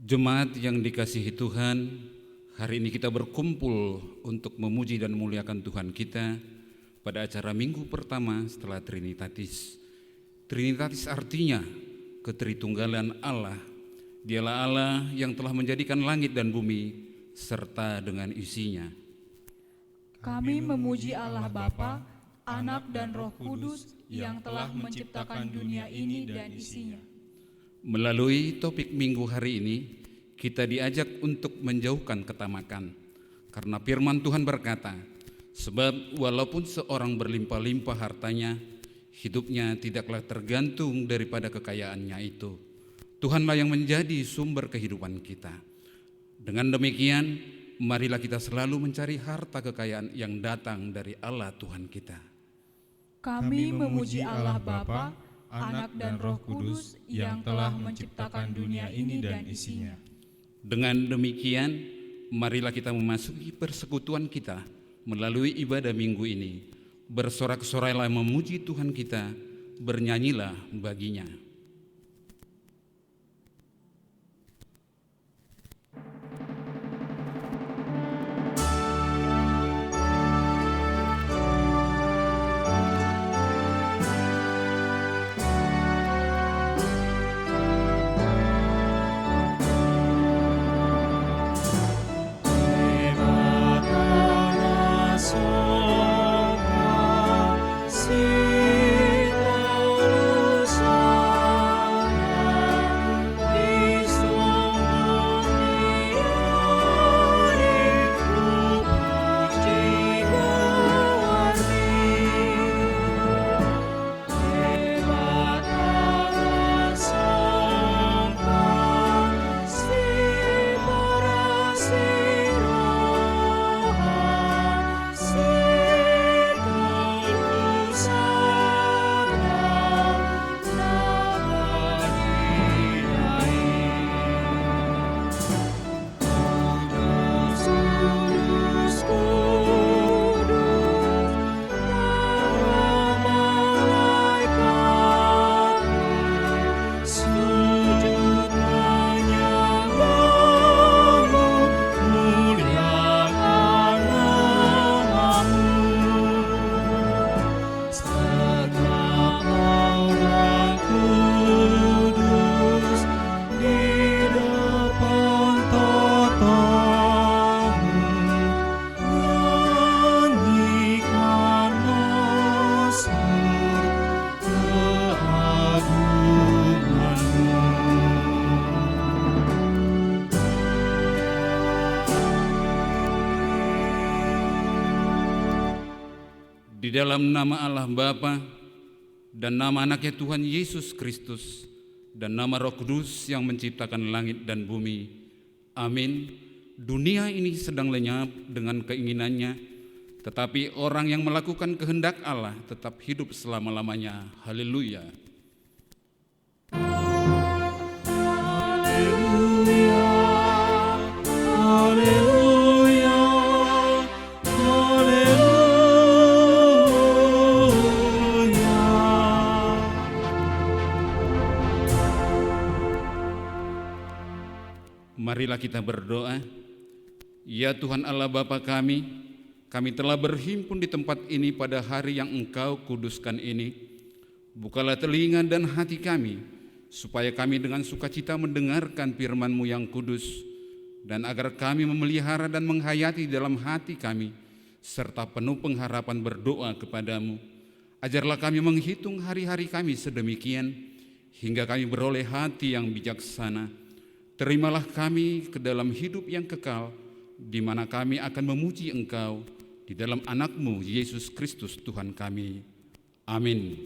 Jemaat yang dikasihi Tuhan, hari ini kita berkumpul untuk memuji dan memuliakan Tuhan kita pada acara minggu pertama setelah Trinitatis. Trinitatis artinya ketritunggalan Allah. Dialah Allah yang telah menjadikan langit dan bumi serta dengan isinya. Kami memuji Allah Bapa, Anak dan Roh Kudus yang telah menciptakan dunia ini dan isinya. Melalui topik minggu hari ini, kita diajak untuk menjauhkan ketamakan. Karena firman Tuhan berkata, sebab walaupun seorang berlimpah-limpah hartanya, hidupnya tidaklah tergantung daripada kekayaannya itu. Tuhanlah yang menjadi sumber kehidupan kita. Dengan demikian, marilah kita selalu mencari harta kekayaan yang datang dari Allah Tuhan kita. Kami memuji Allah Bapa, Anak dan Roh Kudus yang telah menciptakan dunia ini dan isinya. Dengan demikian, marilah kita memasuki persekutuan kita melalui ibadah minggu ini. Bersorak-sorailah memuji Tuhan kita, bernyanyilah baginya. Di dalam nama Allah Bapa dan nama anaknya Tuhan Yesus Kristus dan nama Roh Kudus yang menciptakan langit dan bumi. Amin. Dunia ini sedang lenyap dengan keinginannya, tetapi orang yang melakukan kehendak Allah tetap hidup selama-lamanya. Haleluya. Marilah kita berdoa. Ya Tuhan Allah Bapa kami telah berhimpun di tempat ini pada hari yang Engkau kuduskan ini. Bukalah telinga dan hati kami, supaya kami dengan sukacita mendengarkan firman-Mu yang kudus, dan agar kami memelihara dan menghayati dalam hati kami, serta penuh pengharapan berdoa kepadamu. Ajarlah kami menghitung hari-hari kami sedemikian, hingga kami beroleh hati yang bijaksana. Terimalah kami ke dalam hidup yang kekal, di mana kami akan memuji Engkau di dalam anak-Mu Yesus Kristus Tuhan kami. Amin.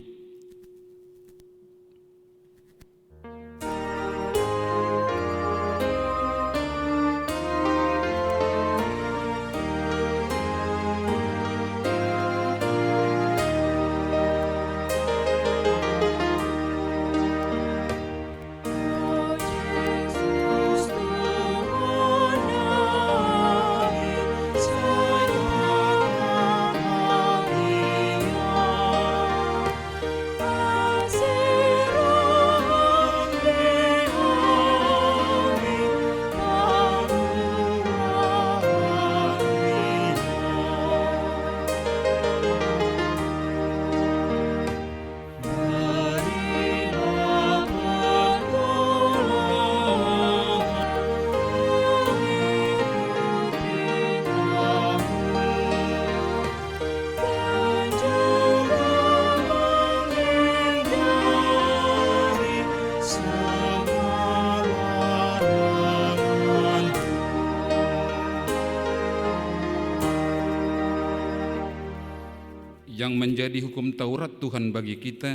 yang menjadi hukum Taurat Tuhan bagi kita,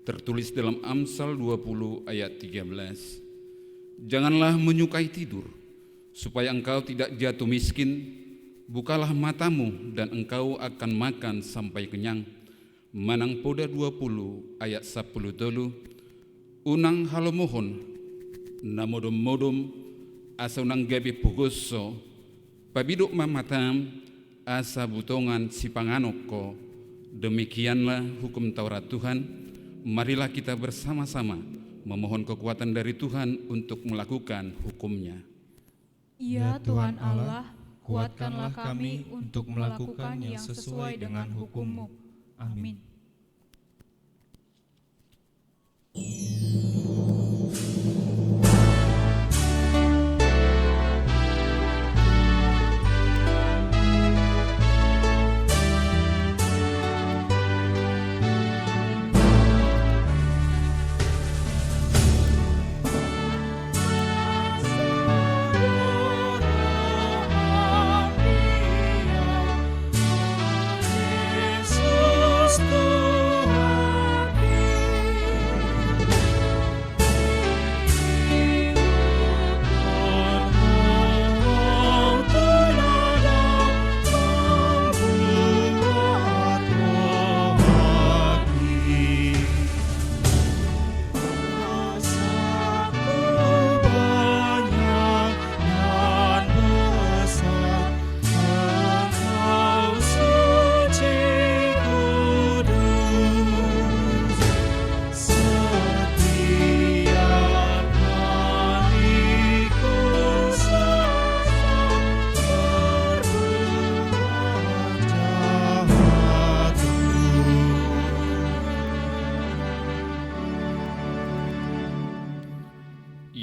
tertulis dalam Amsal 20 ayat 13. Janganlah menyukai tidur, supaya engkau tidak jatuh miskin. Bukalah matamu dan engkau akan makan sampai kenyang. Manang Poda 20 ayat 10 tolu. Unang halomohon, namodom-modom, asa unang gabi pugoso, pabidok mamatam, asa butongan si panganoko. Demikianlah hukum Taurat Tuhan. Marilah kita bersama-sama memohon kekuatan dari Tuhan untuk melakukan hukumnya. Ya Tuhan Allah, kuatkanlah kami untuk melakukan yang sesuai dengan hukum-Mu. Amin.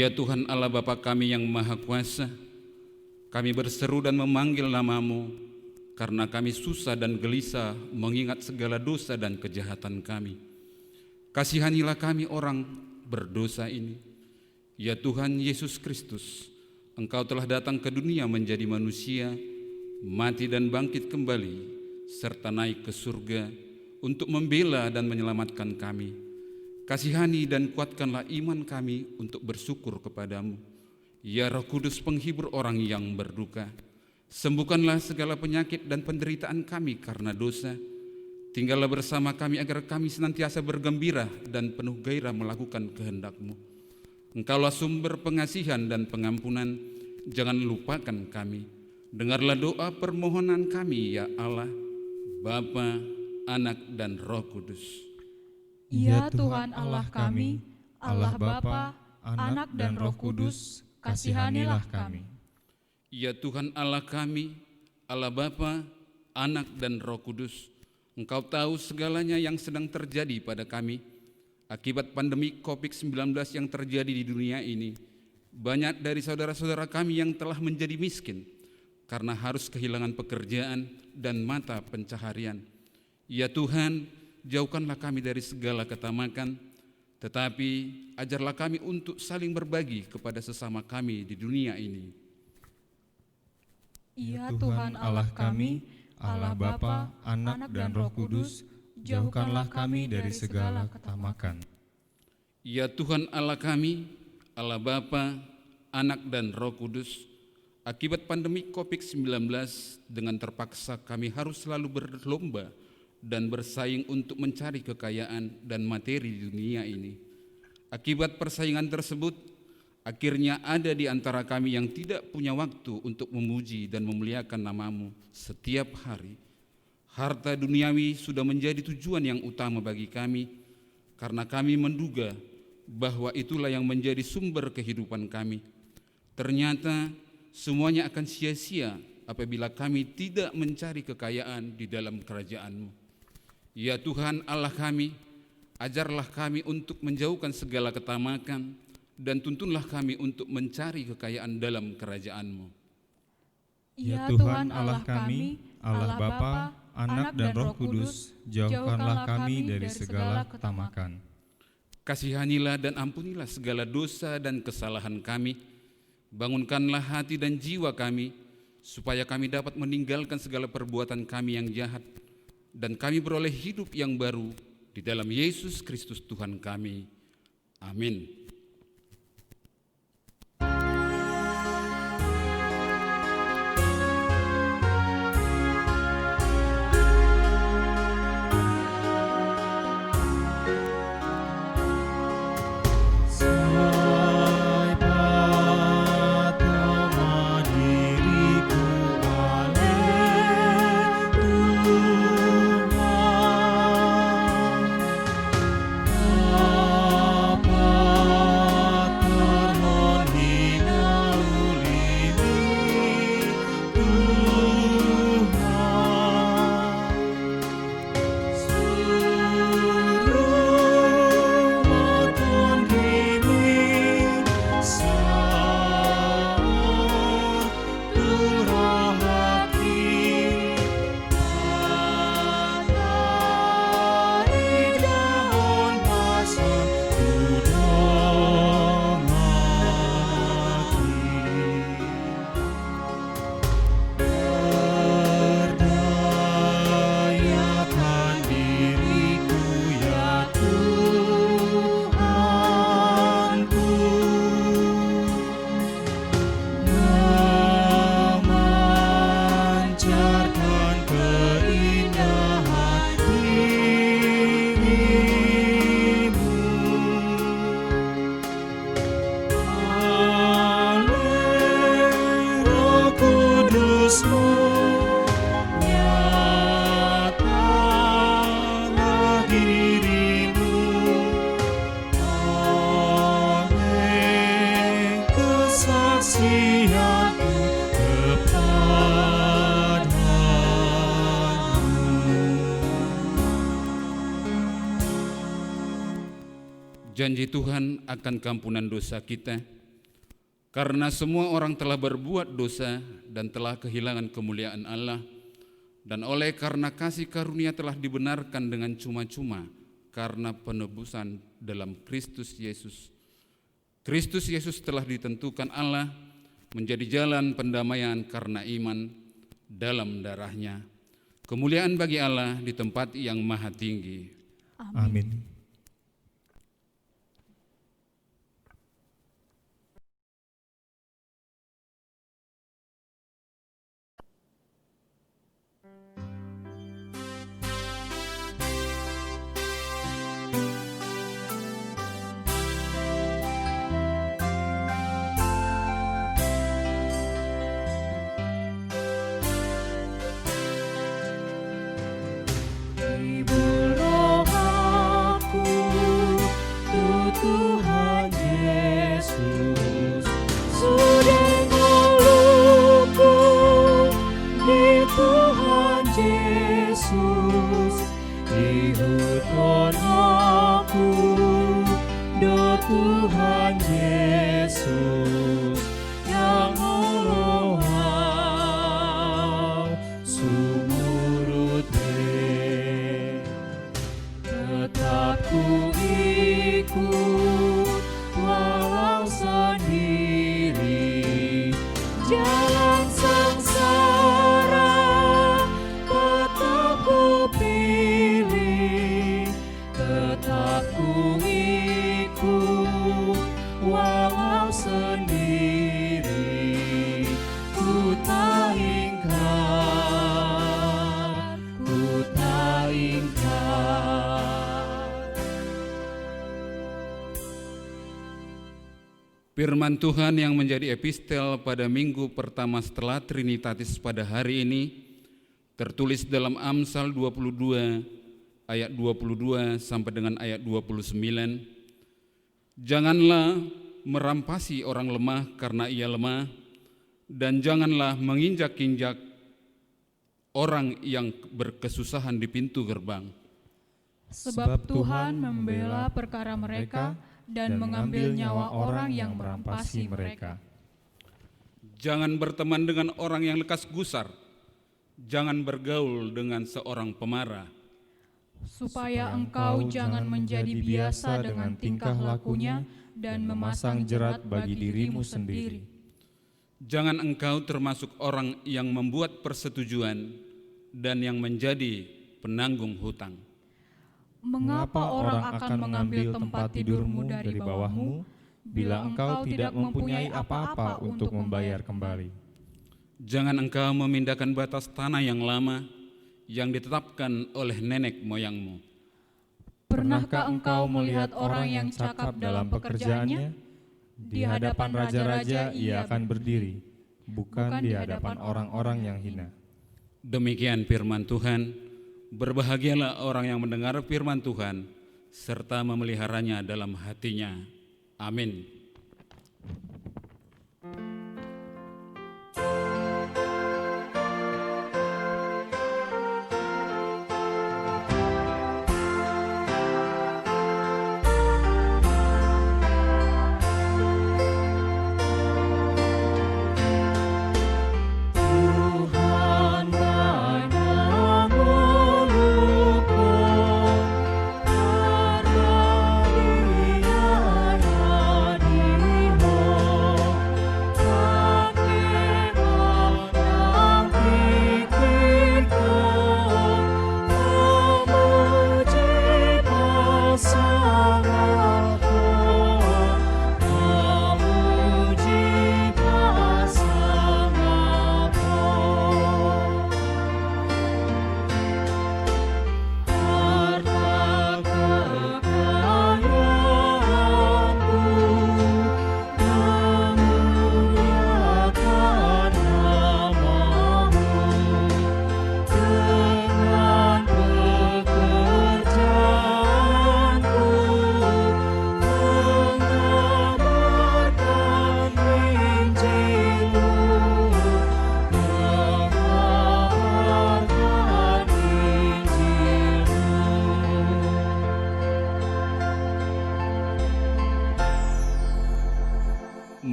Ya Tuhan Allah Bapa kami yang Maha Kuasa, kami berseru dan memanggil nama-Mu karena kami susah dan gelisah mengingat segala dosa dan kejahatan kami. Kasihanilah kami orang berdosa ini. Ya Tuhan Yesus Kristus, Engkau telah datang ke dunia menjadi manusia, mati dan bangkit kembali, serta naik ke surga untuk membela dan menyelamatkan kami. Kasihani dan kuatkanlah iman kami untuk bersyukur kepadamu. Ya Roh Kudus penghibur orang yang berduka, sembuhkanlah segala penyakit dan penderitaan kami karena dosa. Tinggallah bersama kami agar kami senantiasa bergembira dan penuh gairah melakukan kehendak-Mu. Engkaulah sumber pengasihan dan pengampunan, jangan lupakan kami. Dengarlah doa permohonan kami ya Allah, Bapa, Anak dan Roh Kudus. Ya Tuhan Allah kami, Allah Bapa, Anak dan Roh Kudus, kasihanilah kami. Ya Tuhan Allah kami, Allah Bapa, Anak dan Roh Kudus, Engkau tahu segalanya yang sedang terjadi pada kami. Akibat pandemi COVID-19 yang terjadi di dunia ini, banyak dari saudara-saudara kami yang telah menjadi miskin karena harus kehilangan pekerjaan dan mata pencaharian. Ya Tuhan, jauhkanlah kami dari segala ketamakan, tetapi ajarlah kami untuk saling berbagi kepada sesama kami di dunia ini. Ya Tuhan Allah kami, Allah Bapa, Anak dan Roh Kudus, jauhkanlah kami dari segala ketamakan. Ya Tuhan Allah kami, Allah Bapa, Anak dan Roh Kudus, akibat pandemi COVID-19 dengan terpaksa kami harus selalu berlomba dan bersaing untuk mencari kekayaan dan materi di dunia ini. Akibat persaingan tersebut, akhirnya ada di antara kami yang tidak punya waktu untuk memuji dan memuliakan nama-Mu setiap hari. Harta duniawi sudah menjadi tujuan yang utama bagi kami, karena kami menduga bahwa itulah yang menjadi sumber kehidupan kami. Ternyata semuanya akan sia-sia apabila kami tidak mencari kekayaan di dalam kerajaan-Mu. Ya Tuhan Allah kami, ajarlah kami untuk menjauhkan segala ketamakan dan tuntunlah kami untuk mencari kekayaan dalam kerajaan-Mu. Ya Tuhan Allah kami, Allah Bapa, Anak dan Roh Kudus, jauhkanlah kami dari segala ketamakan. Kasihanilah dan ampunilah segala dosa dan kesalahan kami. Bangunkanlah hati dan jiwa kami, supaya kami dapat meninggalkan segala perbuatan kami yang jahat. dan kami beroleh hidup yang baru di dalam Yesus Kristus Tuhan kami. Amin. Janji Tuhan akan keampunan dosa kita, karena semua orang telah berbuat dosa dan telah kehilangan kemuliaan Allah, dan oleh karena kasih karunia telah dibenarkan dengan cuma-cuma karena penebusan dalam Kristus Yesus. Kristus Yesus telah ditentukan Allah menjadi jalan pendamaian karena iman dalam darah-Nya. Kemuliaan bagi Allah di tempat yang maha tinggi. Amin. Tuhan Yesus yang Allah sumurut tetap ku ikut walau sendiri jalan sengsara tetap ku pilih tetap ku walau sendiri ku tak ingkar, ku tak ingkar. Firman Tuhan yang menjadi epistel pada minggu pertama setelah Trinitatis pada hari ini tertulis dalam Amsal 22 ayat 22 sampai dengan ayat 29. Janganlah merampasi orang lemah karena ia lemah, dan janganlah menginjak-injak orang yang berkesusahan di pintu gerbang. Sebab Tuhan membela perkara mereka dan mengambil nyawa orang yang merampasi mereka. Jangan berteman dengan orang yang lekas gusar, jangan bergaul dengan seorang pemarah, supaya engkau jangan menjadi biasa dengan tingkah lakunya dan memasang jerat bagi dirimu sendiri. Jangan engkau termasuk orang yang membuat persetujuan dan yang menjadi penanggung hutang. Mengapa orang akan mengambil tempat tidurmu dari bawahmu, bila engkau tidak mempunyai apa-apa untuk membayar kembali? Jangan engkau memindahkan batas tanah yang lama yang ditetapkan oleh nenek moyangmu. Pernahkah engkau melihat orang yang cakap dalam pekerjaannya? Di hadapan raja-raja ia akan berdiri, bukan di hadapan orang-orang yang hina. Demikian firman Tuhan. Berbahagialah orang yang mendengar firman Tuhan serta memeliharanya dalam hatinya. Amin.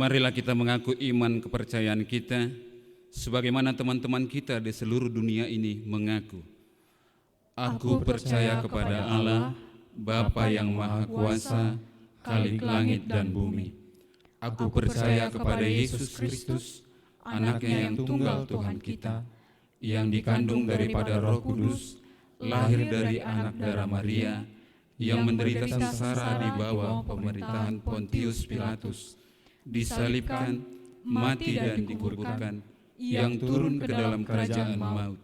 Marilah kita mengaku iman kepercayaan kita sebagaimana teman-teman kita di seluruh dunia ini mengaku. Aku percaya kepada Allah, Bapa yang Maha Kuasa, Khalik langit dan bumi. Aku percaya kepada Yesus Kristus, Anaknya yang tunggal Tuhan kita, yang dikandung daripada Roh Kudus, lahir dari anak darah Maria, yang menderita sengsara di bawah pemerintahan Pontius Pilatus, disalibkan, mati dan dikuburkan, yang turun ke dalam kerajaan maut.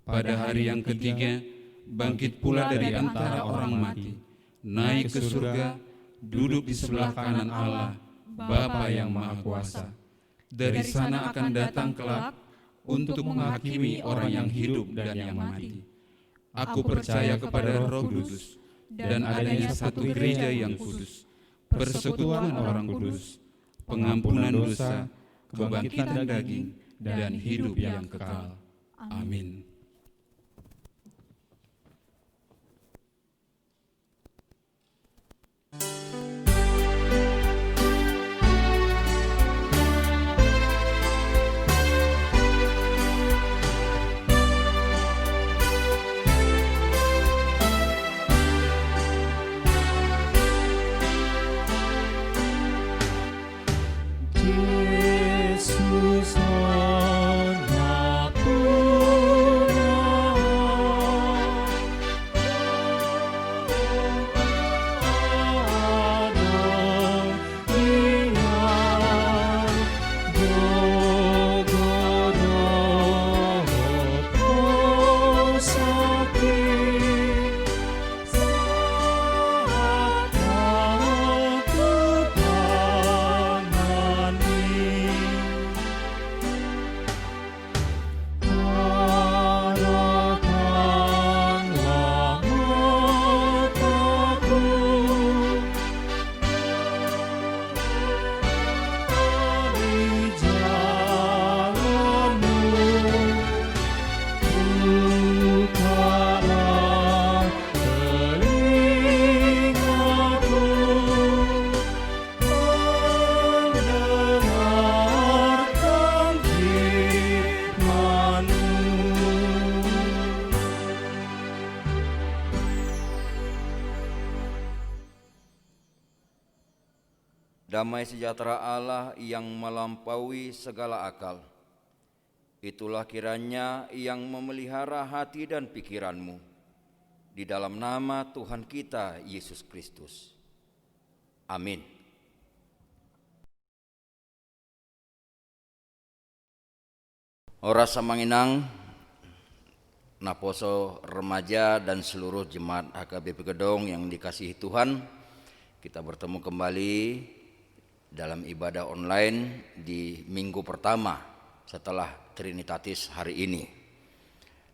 Pada hari yang ketiga, bangkit pula dari antara orang mati, naik ke surga, duduk di sebelah kanan Allah, Bapa yang Maha Kuasa. Dari sana akan datang kelak untuk menghakimi orang yang hidup dan yang mati. Aku percaya kepada Roh Kudus dan adanya satu gereja yang kudus, persekutuan orang kudus, pengampunan dosa, kebangkitan daging, dan hidup yang kekal. Amin. Damai sejahtera Allah yang melampaui segala akal, itulah kiranya yang memelihara hati dan pikiranmu di dalam nama Tuhan kita Yesus Kristus. Amin. Ora samanginang naposo remaja dan seluruh jemaat HKBP Gedong yang dikasihi Tuhan, kita bertemu kembali dalam ibadah online di minggu pertama setelah Trinitatis hari ini.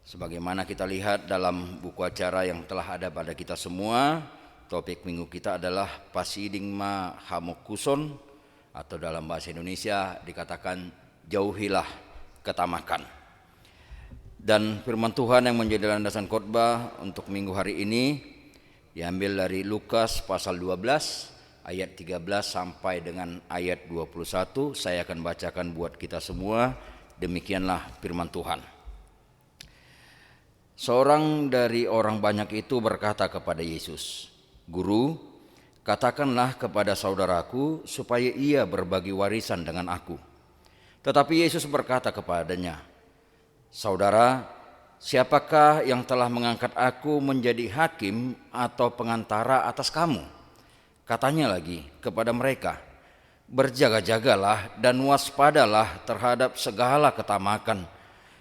Sebagaimana kita lihat dalam buku acara yang telah ada pada kita semua, topik minggu kita adalah Pasiding ma hamokuson, atau dalam bahasa Indonesia dikatakan jauhilah ketamakan. Dan firman Tuhan yang menjadi landasan khotbah untuk minggu hari ini diambil dari Lukas pasal 12 ayat 13 sampai dengan ayat 21. Saya akan bacakan buat kita semua. Demikianlah firman Tuhan. Seorang dari orang banyak itu berkata kepada Yesus, "Guru, katakanlah kepada saudaraku supaya ia berbagi warisan dengan aku." Tetapi Yesus berkata kepadanya, "Saudara, siapakah yang telah mengangkat aku menjadi hakim atau pengantara atas kamu?" Katanya lagi kepada mereka, "Berjaga-jagalah dan waspadalah terhadap segala ketamakan,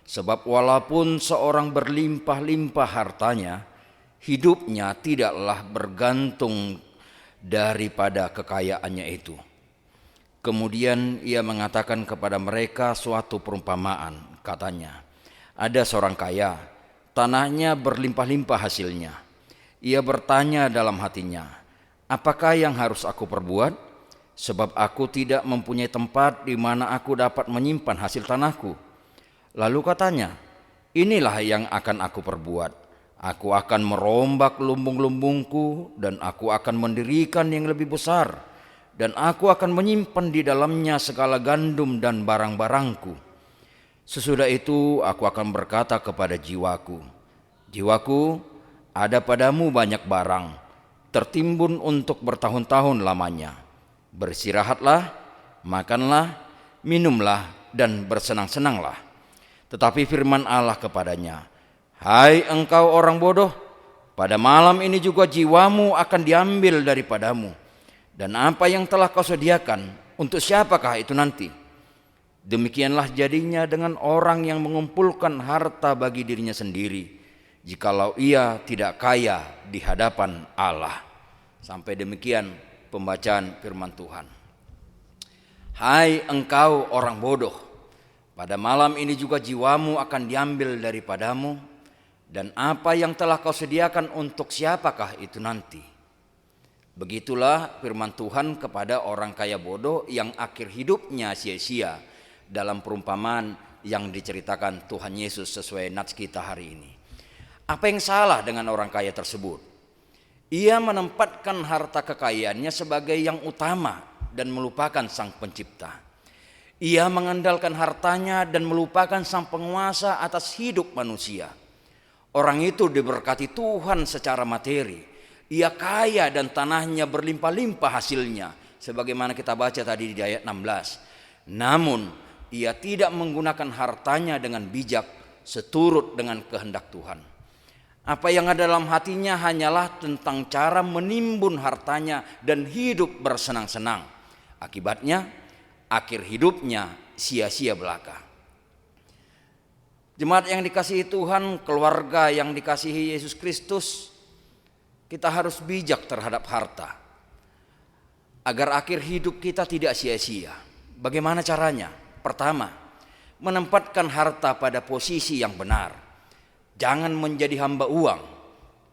sebab walaupun seorang berlimpah-limpah hartanya, hidupnya tidaklah bergantung daripada kekayaannya itu." Kemudian ia mengatakan kepada mereka suatu perumpamaan, katanya, "Ada seorang kaya, tanahnya berlimpah-limpah hasilnya. Ia bertanya dalam hatinya, 'Apakah yang harus aku perbuat? Sebab aku tidak mempunyai tempat di mana aku dapat menyimpan hasil tanahku.' Lalu katanya, 'Inilah yang akan aku perbuat. Aku akan merombak lumbung-lumbungku dan aku akan mendirikan yang lebih besar, dan aku akan menyimpan di dalamnya segala gandum dan barang-barangku. Sesudah itu aku akan berkata kepada jiwaku, jiwaku, ada padamu banyak barang, tertimbun untuk bertahun-tahun lamanya. Beristirahatlah, makanlah, minumlah, dan bersenang-senanglah.' Tetapi firman Allah kepadanya, 'Hai engkau orang bodoh, pada malam ini juga jiwamu akan diambil daripadamu. Dan apa yang telah kau sediakan, untuk siapakah itu nanti?' Demikianlah jadinya dengan orang yang mengumpulkan harta bagi dirinya sendiri, jikalau ia tidak kaya di hadapan Allah." Sampai demikian pembacaan firman Tuhan. Hai engkau orang bodoh, pada malam ini juga jiwamu akan diambil daripadamu, dan apa yang telah kau sediakan untuk siapakah itu nanti? Begitulah firman Tuhan kepada orang kaya bodoh yang akhir hidupnya sia-sia, dalam perumpamaan yang diceritakan Tuhan Yesus sesuai nats kita hari ini. Apa yang salah dengan orang kaya tersebut? Ia menempatkan harta kekayaannya sebagai yang utama dan melupakan Sang Pencipta. Ia mengandalkan hartanya dan melupakan Sang Penguasa atas hidup manusia. Orang itu diberkati Tuhan secara materi. Ia kaya dan tanahnya berlimpah-limpah hasilnya, sebagaimana kita baca tadi di ayat 16. Namun ia tidak menggunakan hartanya dengan bijak seturut dengan kehendak Tuhan. Apa yang ada dalam hatinya hanyalah tentang cara menimbun hartanya dan hidup bersenang-senang. Akibatnya akhir hidupnya sia-sia belaka. Jemaat yang dikasihi Tuhan, keluarga yang dikasihi Yesus Kristus, kita harus bijak terhadap harta agar akhir hidup kita tidak sia-sia. Bagaimana caranya? Pertama, menempatkan harta pada posisi yang benar. Jangan menjadi hamba uang.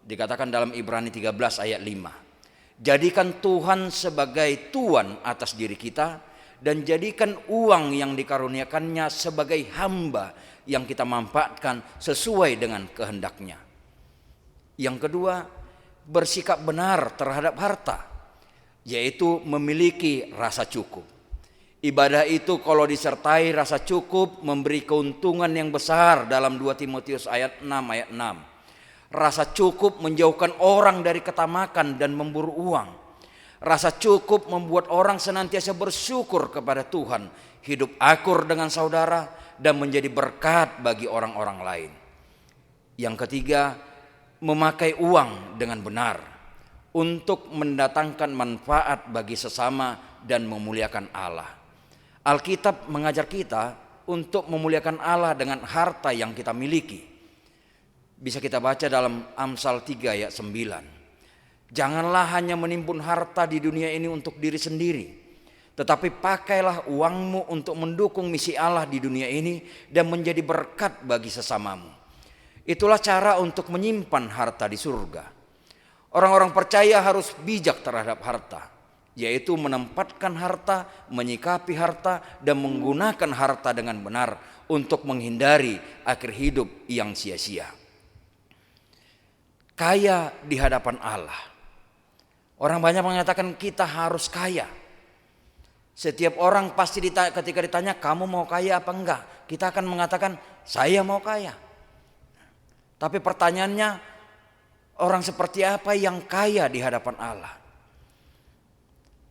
Dikatakan dalam Ibrani 13 ayat 5. Jadikan Tuhan sebagai tuan atas diri kita, dan jadikan uang yang dikaruniakannya sebagai hamba yang kita manfaatkan sesuai dengan kehendaknya. Yang kedua, bersikap benar terhadap harta, yaitu memiliki rasa cukup. Ibadah itu kalau disertai rasa cukup memberi keuntungan yang besar dalam 2 Timotius ayat 6 ayat 6. Rasa cukup menjauhkan orang dari ketamakan dan memburu uang. Rasa cukup membuat orang senantiasa bersyukur kepada Tuhan, hidup akur dengan saudara, dan menjadi berkat bagi orang-orang lain. Yang ketiga, memakai uang dengan benar untuk mendatangkan manfaat bagi sesama dan memuliakan Allah. Alkitab mengajar kita untuk memuliakan Allah dengan harta yang kita miliki. Bisa kita baca dalam Amsal 3 ayat 9. Janganlah hanya menimbun harta di dunia ini untuk diri sendiri, tetapi pakailah uangmu untuk mendukung misi Allah di dunia ini dan menjadi berkat bagi sesamamu. Itulah cara untuk menyimpan harta di surga. Orang-orang percaya harus bijak terhadap harta, yaitu menempatkan harta, menyikapi harta, dan menggunakan harta dengan benar untuk menghindari akhir hidup yang sia-sia. Kaya di hadapan Allah. Orang banyak mengatakan kita harus kaya. Setiap orang pasti ketika ditanya kamu mau kaya apa enggak, kita akan mengatakan saya mau kaya. Tapi pertanyaannya, orang seperti apa yang kaya di hadapan Allah?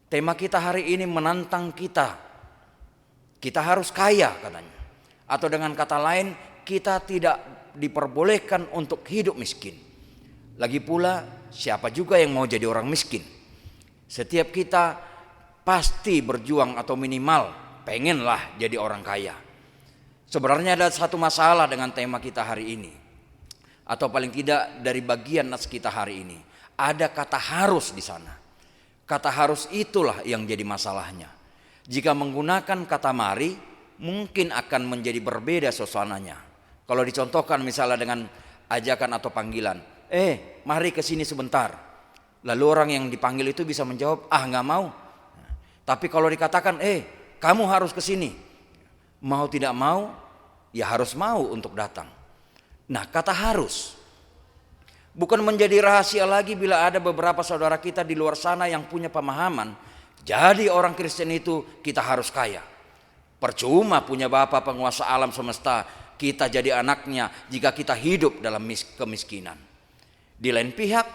Tema kita hari ini menantang kita. Kita harus kaya katanya. Atau dengan kata lain, kita tidak diperbolehkan untuk hidup miskin. Lagi pula, siapa juga yang mau jadi orang miskin? Setiap kita pasti berjuang atau minimal pengenlah jadi orang kaya. Sebenarnya ada satu masalah dengan tema kita hari ini. Atau paling tidak dari bagian nas kita hari ini. Ada kata harus di sana. Kata harus itulah yang jadi masalahnya. Jika menggunakan kata mari, mungkin akan menjadi berbeda suasananya. Kalau dicontohkan misalnya dengan ajakan atau panggilan, mari ke sini sebentar. Lalu orang yang dipanggil itu bisa menjawab, nggak mau. Tapi kalau dikatakan, kamu harus ke sini, mau tidak mau, ya harus mau untuk datang. Nah, kata harus bukan menjadi rahasia lagi bila ada beberapa saudara kita di luar sana yang punya pemahaman, jadi orang Kristen itu kita harus kaya. Percuma punya Bapa penguasa alam semesta, kita jadi anaknya jika kita hidup dalam kemiskinan. Di lain pihak,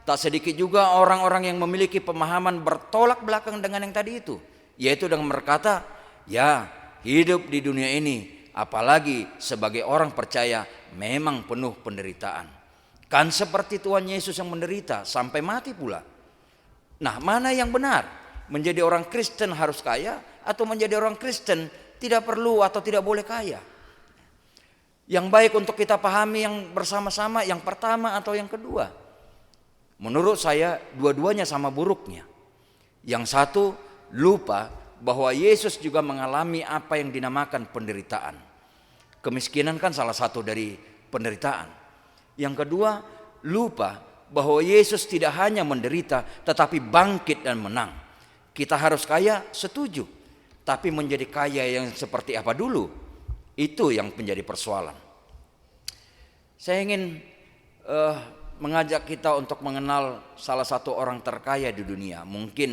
tak sedikit juga orang-orang yang memiliki pemahaman bertolak belakang dengan yang tadi itu, yaitu dengan berkata, ya hidup di dunia ini, apalagi sebagai orang percaya, memang penuh penderitaan. Kan seperti Tuhan Yesus yang menderita sampai mati pula. Nah, mana yang benar? Menjadi orang Kristen harus kaya atau menjadi orang Kristen tidak perlu atau tidak boleh kaya? Yang baik untuk kita pahami yang bersama-sama, yang pertama atau yang kedua? Menurut saya dua-duanya sama buruknya. Yang satu lupa bahwa Yesus juga mengalami apa yang dinamakan penderitaan. Kemiskinan kan salah satu dari penderitaan. Yang kedua lupa bahwa Yesus tidak hanya menderita tetapi bangkit dan menang. Kita harus kaya, setuju. Tapi menjadi kaya yang seperti apa dulu? Itu yang menjadi persoalan. Saya ingin mengajak kita untuk mengenal salah satu orang terkaya di dunia. Mungkin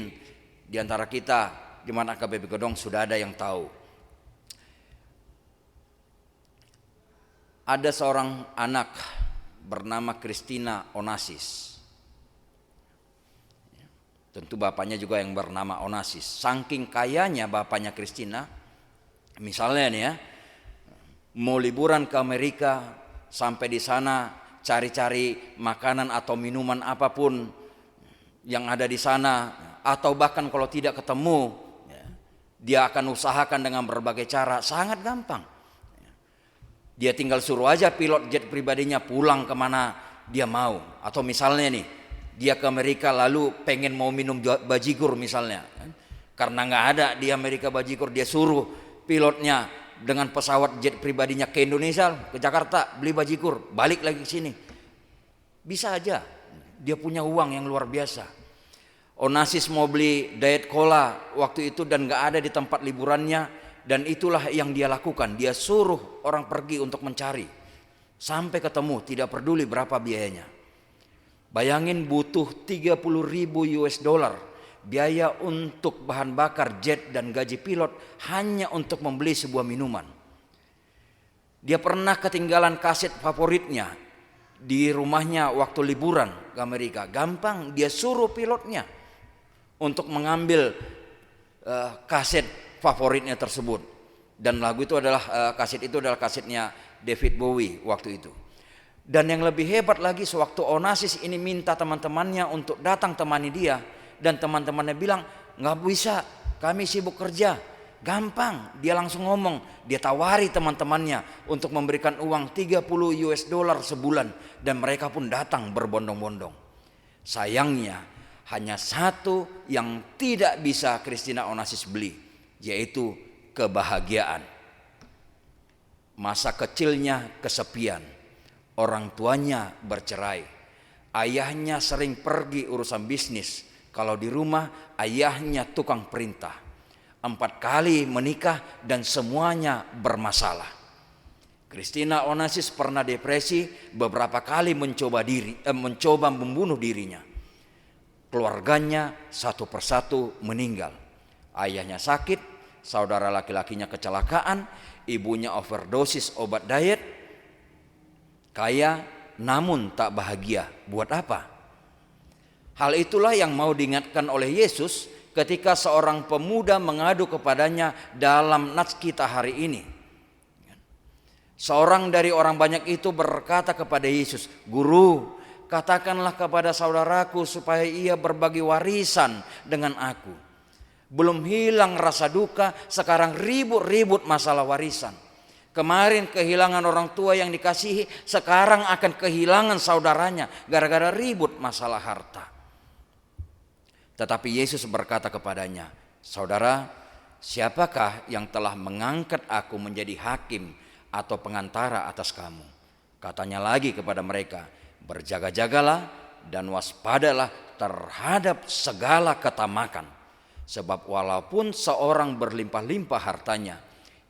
di antara kita di mana AKBP Gedong sudah ada yang tahu. Ada seorang anak bernama Christina Onassis. Tentu bapaknya juga yang bernama Onassis. Saking kayanya bapaknya Christina, misalnya nih ya, mau liburan ke Amerika, sampai di sana cari-cari makanan atau minuman apapun yang ada di sana, atau bahkan kalau tidak ketemu, dia akan usahakan dengan berbagai cara, sangat gampang. Dia tinggal suruh aja pilot jet pribadinya pulang kemana dia mau. Atau misalnya nih, dia ke Amerika lalu pengen mau minum bajigur misalnya, karena nggak ada di Amerika bajigur, dia suruh pilotnya dengan pesawat jet pribadinya ke Indonesia, ke Jakarta, beli bajigur, balik lagi ke sini. Bisa aja, dia punya uang yang luar biasa. Onassis mau beli diet cola waktu itu dan nggak ada di tempat liburannya. Dan itulah yang dia lakukan, dia suruh orang pergi untuk mencari. Sampai ketemu, tidak peduli berapa biayanya. Bayangin butuh 30.000 US dollar biaya untuk bahan bakar jet dan gaji pilot hanya untuk membeli sebuah minuman. Dia pernah ketinggalan kaset favoritnya di rumahnya waktu liburan ke Amerika. Gampang, dia suruh pilotnya untuk mengambil kaset favoritnya tersebut, dan lagu itu adalah kaset itu adalah kasetnya David Bowie waktu itu. Dan yang lebih hebat lagi, sewaktu Onasius ini minta teman-temannya untuk datang temani dia, dan teman-temannya bilang, nggak bisa, kami sibuk kerja. Gampang, dia langsung ngomong, dia tawari teman-temannya untuk memberikan uang $30 sebulan, dan mereka pun datang berbondong-bondong. Sayangnya hanya satu yang tidak bisa Christina Onasius beli, yaitu kebahagiaan. Masa kecilnya kesepian, orang tuanya bercerai, ayahnya sering pergi urusan bisnis, kalau di rumah ayahnya tukang perintah, 4 kali menikah dan semuanya bermasalah. Christina Onasius pernah depresi, beberapa kali mencoba membunuh dirinya. Keluarganya satu persatu meninggal. Ayahnya sakit, saudara laki-lakinya kecelakaan, ibunya overdosis obat diet. Kaya namun tak bahagia. Buat apa? Hal itulah yang mau diingatkan oleh Yesus ketika seorang pemuda mengadu kepadanya dalam nats kita hari ini. Seorang dari orang banyak itu berkata kepada Yesus, "Guru, katakanlah kepada saudaraku supaya ia berbagi warisan dengan aku. Belum hilang rasa duka, sekarang ribut-ribut masalah warisan. Kemarin kehilangan orang tua yang dikasihi, sekarang akan kehilangan saudaranya gara-gara ribut masalah harta." Tetapi Yesus berkata kepadanya, "Saudara, siapakah yang telah mengangkat aku menjadi hakim atau pengantara atas kamu?" Katanya lagi kepada mereka, "Berjaga-jagalah dan waspadalah terhadap segala ketamakan. Sebab walaupun seorang berlimpah-limpah hartanya,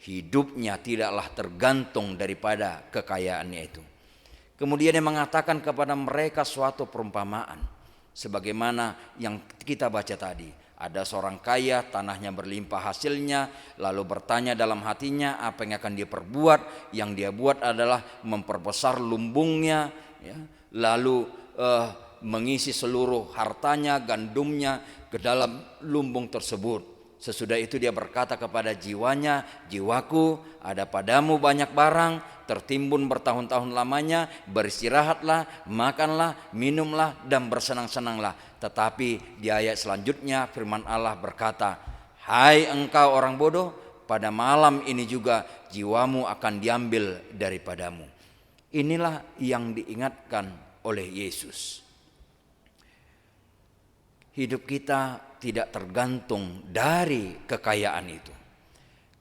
hidupnya tidaklah tergantung daripada kekayaannya itu." Kemudian dia mengatakan kepada mereka suatu perumpamaan. Sebagaimana yang kita baca tadi, ada seorang kaya, tanahnya berlimpah hasilnya, lalu bertanya dalam hatinya apa yang akan dia perbuat. Yang dia buat adalah memperbesar lumbungnya, ya, lalu mengisi seluruh hartanya, gandumnya ke dalam lumbung tersebut. Sesudah itu dia berkata kepada jiwanya, "Jiwaku, ada padamu banyak barang, tertimbun bertahun-tahun lamanya, beristirahatlah, makanlah, minumlah, dan bersenang-senanglah." Tetapi di ayat selanjutnya firman Allah berkata, "Hai engkau orang bodoh, pada malam ini juga jiwamu akan diambil daripadamu." Inilah yang diingatkan oleh Yesus. Hidup kita tidak tergantung dari kekayaan itu.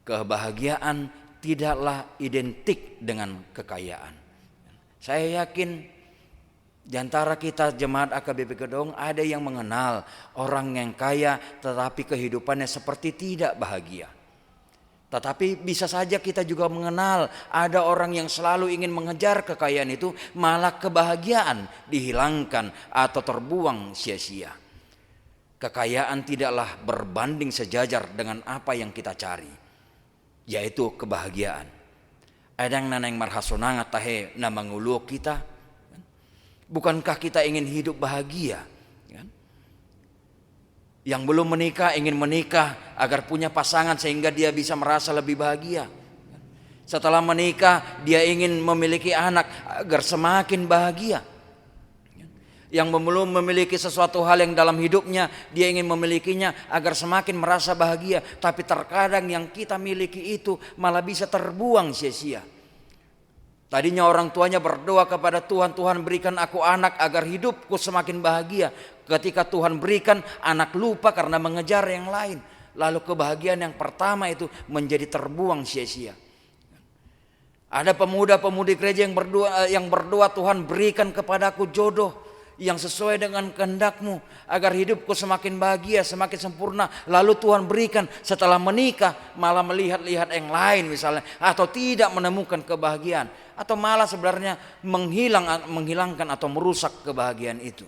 Kebahagiaan tidaklah identik dengan kekayaan. Saya yakin di antara kita jemaat AKBP Kedong ada yang mengenal orang yang kaya tetapi kehidupannya seperti tidak bahagia. Tetapi bisa saja kita juga mengenal ada orang yang selalu ingin mengejar kekayaan itu, malah kebahagiaan dihilangkan atau terbuang sia-sia. Kekayaan tidaklah berbanding sejajar dengan apa yang kita cari, yaitu kebahagiaan. Ada yang naneng marhasonangat tahe na manguluh kita. Bukankah kita ingin hidup bahagia? Yang belum menikah ingin menikah agar punya pasangan sehingga dia bisa merasa lebih bahagia. Setelah menikah dia ingin memiliki anak agar semakin bahagia. Yang belum memiliki sesuatu hal yang dalam hidupnya, dia ingin memilikinya agar semakin merasa bahagia. Tapi terkadang yang kita miliki itu malah bisa terbuang sia-sia. Tadinya orang tuanya berdoa kepada Tuhan, "Tuhan berikan aku anak agar hidupku semakin bahagia." Ketika Tuhan berikan, anak lupa karena mengejar yang lain. Lalu kebahagiaan yang pertama itu menjadi terbuang sia-sia. Ada pemuda-pemudi gereja yang berdoa, "Tuhan berikan kepadaku jodoh yang sesuai dengan kehendak-Mu agar hidupku semakin bahagia, semakin sempurna." Lalu Tuhan berikan, setelah menikah malah melihat-lihat yang lain misalnya, atau tidak menemukan kebahagiaan, atau malah sebenarnya menghilangkan atau merusak kebahagiaan itu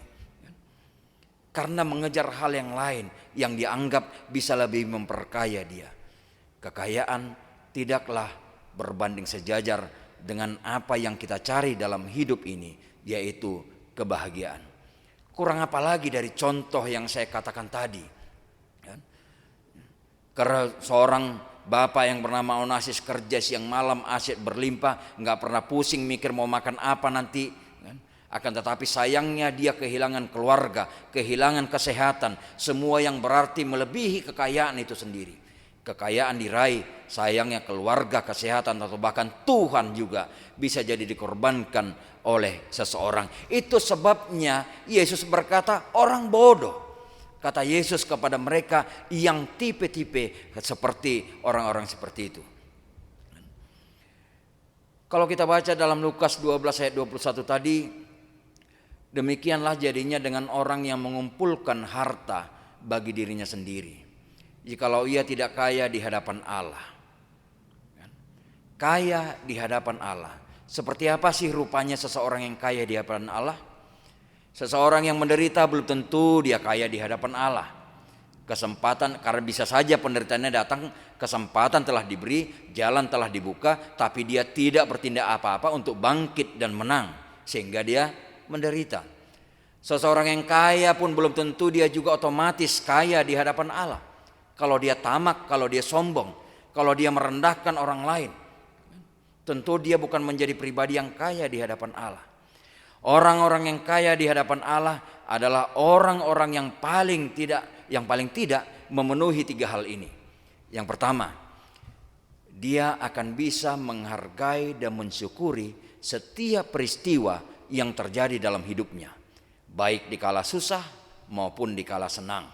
karena mengejar hal yang lain yang dianggap bisa lebih memperkaya dia. Kekayaan tidaklah berbanding sejajar dengan apa yang kita cari dalam hidup ini, yaitu kebahagiaan. Kurang apa lagi dari contoh yang saya katakan tadi. Karena seorang Bapak yang bernama Onasius kerja siang malam, aset berlimpah, nggak pernah pusing mikir mau makan apa nanti. Akan tetapi sayangnya dia kehilangan keluarga, kehilangan kesehatan, semua yang berarti melebihi kekayaan itu sendiri. Kekayaan diraih, sayangnya keluarga, kesehatan, atau bahkan Tuhan juga bisa jadi dikorbankan oleh seseorang. Itu sebabnya Yesus berkata, orang bodoh. Kata Yesus kepada mereka yang tipe-tipe seperti orang-orang seperti itu. Kalau kita baca dalam Lukas 12 ayat 21 tadi, demikianlah jadinya dengan orang yang mengumpulkan harta bagi dirinya sendiri, jikalau ia tidak kaya di hadapan Allah. Kaya di hadapan Allah. Seperti apa sih rupanya seseorang yang kaya di hadapan Allah? Seseorang yang menderita belum tentu dia kaya di hadapan Allah. Kesempatan, karena bisa saja penderitaannya datang, kesempatan telah diberi, jalan telah dibuka, tapi dia tidak bertindak apa-apa untuk bangkit dan menang, sehingga dia menderita. Seseorang yang kaya pun belum tentu dia juga otomatis kaya di hadapan Allah. Kalau dia tamak, kalau dia sombong, kalau dia merendahkan orang lain, tentu dia bukan menjadi pribadi yang kaya di hadapan Allah. Orang-orang yang kaya di hadapan Allah adalah orang-orang yang paling tidak memenuhi 3 hal ini. Yang pertama, dia akan bisa menghargai dan mensyukuri setiap peristiwa yang terjadi dalam hidupnya, baik di kala susah maupun di kala senang,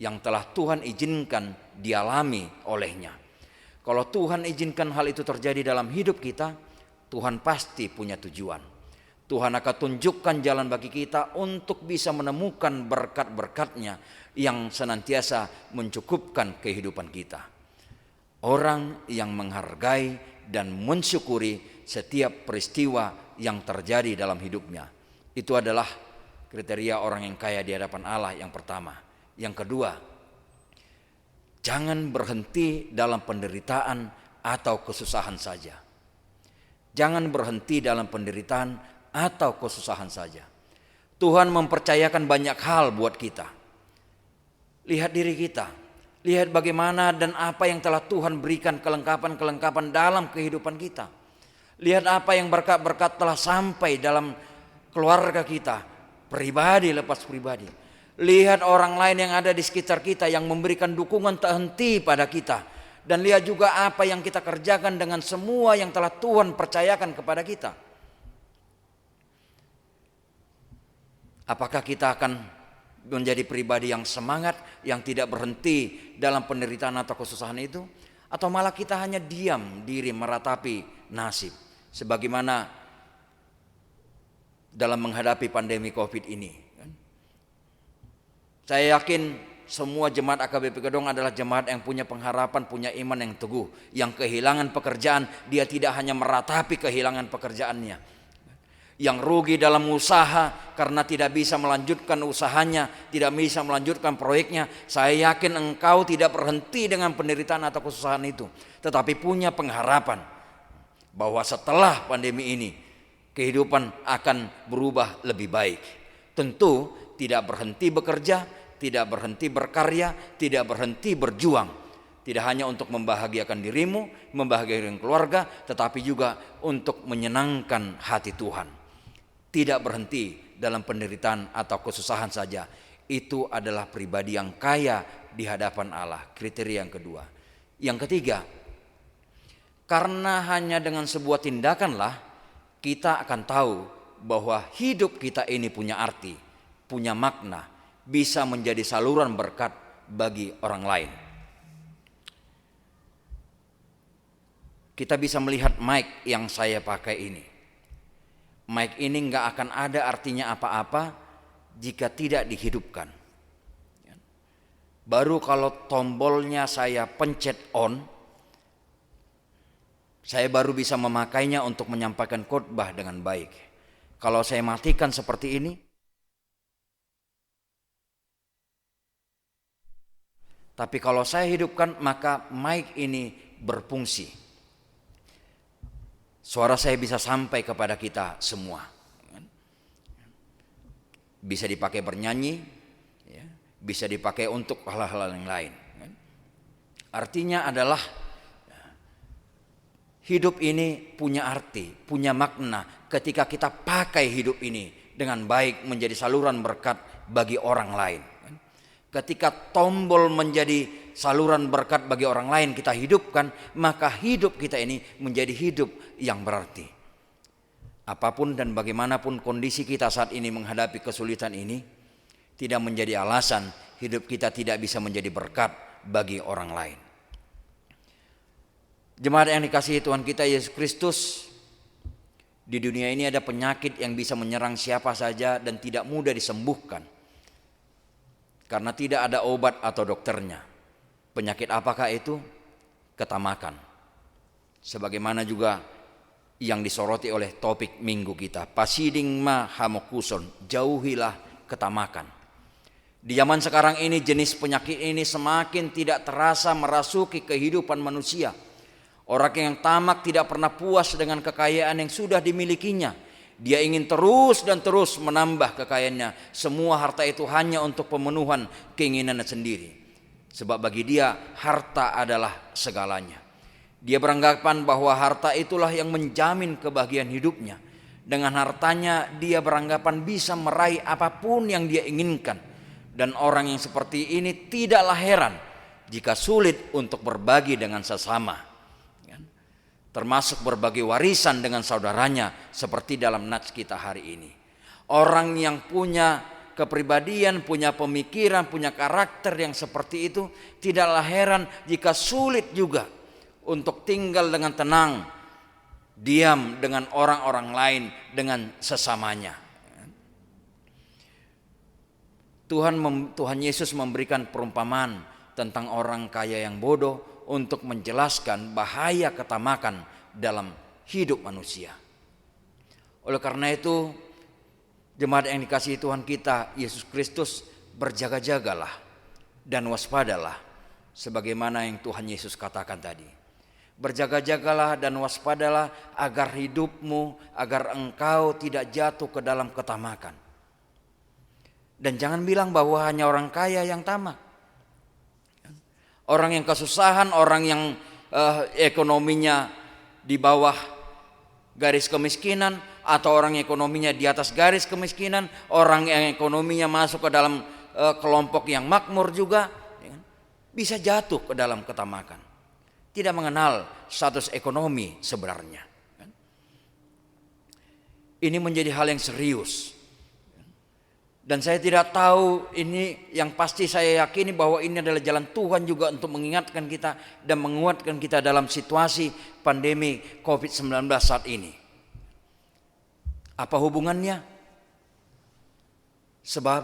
yang telah Tuhan izinkan dialami olehnya. Kalau Tuhan izinkan hal itu terjadi dalam hidup kita, Tuhan pasti punya tujuan. Tuhan akan tunjukkan jalan bagi kita untuk bisa menemukan berkat-berkat-Nya yang senantiasa mencukupkan kehidupan kita. Orang yang menghargai dan mensyukuri setiap peristiwa yang terjadi dalam hidupnya, itu adalah kriteria orang yang kaya di hadapan Allah yang pertama. Yang kedua, jangan berhenti dalam penderitaan atau kesusahan saja. Jangan berhenti dalam penderitaan atau kesusahan saja. Tuhan mempercayakan banyak hal buat kita. Lihat diri kita, lihat bagaimana dan apa yang telah Tuhan berikan, kelengkapan-kelengkapan dalam kehidupan kita. Lihat apa yang berkat-berkat telah sampai dalam keluarga kita, pribadi lepas pribadi. Lihat orang lain yang ada di sekitar kita yang memberikan dukungan tak henti pada kita. Dan lihat juga apa yang kita kerjakan dengan semua yang telah Tuhan percayakan kepada kita. Apakah kita akan menjadi pribadi yang semangat, yang tidak berhenti dalam penderitaan atau kesusahan itu? Atau malah kita hanya diam diri meratapi nasib, sebagaimana dalam menghadapi pandemi COVID ini. Saya yakin semua jemaat AKBP Kedong adalah jemaat yang punya pengharapan, punya iman yang teguh. Yang kehilangan pekerjaan, dia tidak hanya meratapi kehilangan pekerjaannya. Yang rugi dalam usaha karena tidak bisa melanjutkan usahanya, tidak bisa melanjutkan proyeknya, saya yakin engkau tidak berhenti dengan penderitaan atau kesusahan itu, tetapi punya pengharapan bahwa setelah pandemi ini kehidupan akan berubah lebih baik. Tentu tidak berhenti bekerja, tidak berhenti berkarya, tidak berhenti berjuang, tidak hanya untuk membahagiakan dirimu, membahagiakan keluarga, tetapi juga untuk menyenangkan hati Tuhan. Tidak berhenti dalam penderitaan atau kesusahan saja. Itu adalah pribadi yang kaya di hadapan Allah. Kriteria yang kedua. Yang ketiga, karena hanya dengan sebuah tindakanlah kita akan tahu bahwa hidup kita ini punya arti, punya makna, bisa menjadi saluran berkat bagi orang lain. Kita bisa melihat mic yang saya pakai ini. Mic ini nggak akan ada artinya apa-apa jika tidak dihidupkan. Baru kalau tombolnya saya pencet on, saya baru bisa memakainya untuk menyampaikan khotbah dengan baik. Kalau saya matikan seperti ini, tapi kalau saya hidupkan, maka mic ini berfungsi. Suara saya bisa sampai kepada kita semua. Bisa dipakai bernyanyi, bisa dipakai untuk hal-hal yang lain. Artinya adalah hidup ini punya arti, punya makna ketika kita pakai hidup ini dengan baik menjadi saluran berkat bagi orang lain. Ketika tombol menjadi saluran berkat bagi orang lain kita hidupkan, maka hidup kita ini menjadi hidup yang berarti. Apapun dan bagaimanapun kondisi kita saat ini menghadapi kesulitan ini, tidak menjadi alasan hidup kita tidak bisa menjadi berkat bagi orang lain. Jemaat yang dikasihi Tuhan kita Yesus Kristus, di dunia ini ada penyakit yang bisa menyerang siapa saja dan tidak mudah disembuhkan, karena tidak ada obat atau dokternya. Penyakit apakah itu? Ketamakan. Sebagaimana juga yang disoroti oleh topik minggu kita, pasiding ma hamokuson, jauhilah ketamakan. Di zaman sekarang ini jenis penyakit ini semakin tidak terasa merasuki kehidupan manusia. Orang yang tamak tidak pernah puas dengan kekayaan yang sudah dimilikinya. Dia ingin terus dan terus menambah kekayaannya. Semua harta itu hanya untuk pemenuhan keinginannya sendiri. Sebab bagi dia harta adalah segalanya. Dia beranggapan bahwa harta itulah yang menjamin kebahagiaan hidupnya. Dengan hartanya dia beranggapan bisa meraih apapun yang dia inginkan. Dan orang yang seperti ini tidaklah heran jika sulit untuk berbagi dengan sesama, termasuk berbagi warisan dengan saudaranya, seperti dalam nats kita hari ini. Orang yang punya kepribadian, punya pemikiran, punya karakter yang seperti itu, tidaklah heran jika sulit juga untuk tinggal dengan tenang, diam dengan orang-orang lain, dengan sesamanya. Tuhan Yesus memberikan perumpamaan tentang orang kaya yang bodoh untuk menjelaskan bahaya ketamakan dalam hidup manusia. Oleh karena itu, jemaat yang dikasihi Tuhan kita Yesus Kristus, berjaga-jagalah dan waspadalah sebagaimana yang Tuhan Yesus katakan tadi. Berjaga-jagalah dan waspadalah agar hidupmu, agar engkau tidak jatuh ke dalam ketamakan. Dan jangan bilang bahwa hanya orang kaya yang tamak. Orang yang kesusahan, orang yang ekonominya di bawah garis kemiskinan, atau orang yang ekonominya di atas garis kemiskinan, orang yang ekonominya masuk ke dalam kelompok yang makmur juga, bisa jatuh ke dalam ketamakan. Tidak mengenal status ekonomi sebenarnya. Ini menjadi hal yang serius. Dan saya tidak tahu, ini yang pasti saya yakini bahwa ini adalah jalan Tuhan juga untuk mengingatkan kita dan menguatkan kita dalam situasi pandemi COVID-19 saat ini. Apa hubungannya? Sebab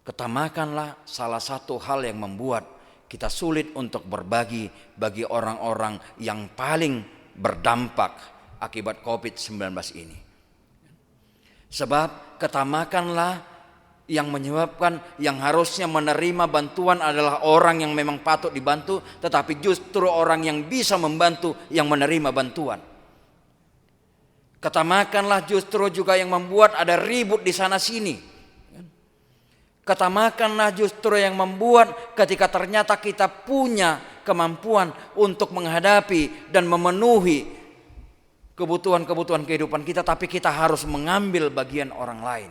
ketamakanlah salah satu hal yang membuat kita sulit untuk berbagi bagi orang-orang yang paling berdampak akibat COVID-19 ini. Sebab ketamakanlah yang menyebabkan yang harusnya menerima bantuan adalah orang yang memang patut dibantu, tetapi justru orang yang bisa membantu yang menerima bantuan. Ketamakanlah justru juga yang membuat ada ribut di sana sini. Ketamakanlah justru yang membuat ketika ternyata kita punya kemampuan untuk menghadapi dan memenuhi kebutuhan-kebutuhan kehidupan kita, tapi kita harus mengambil bagian orang lain.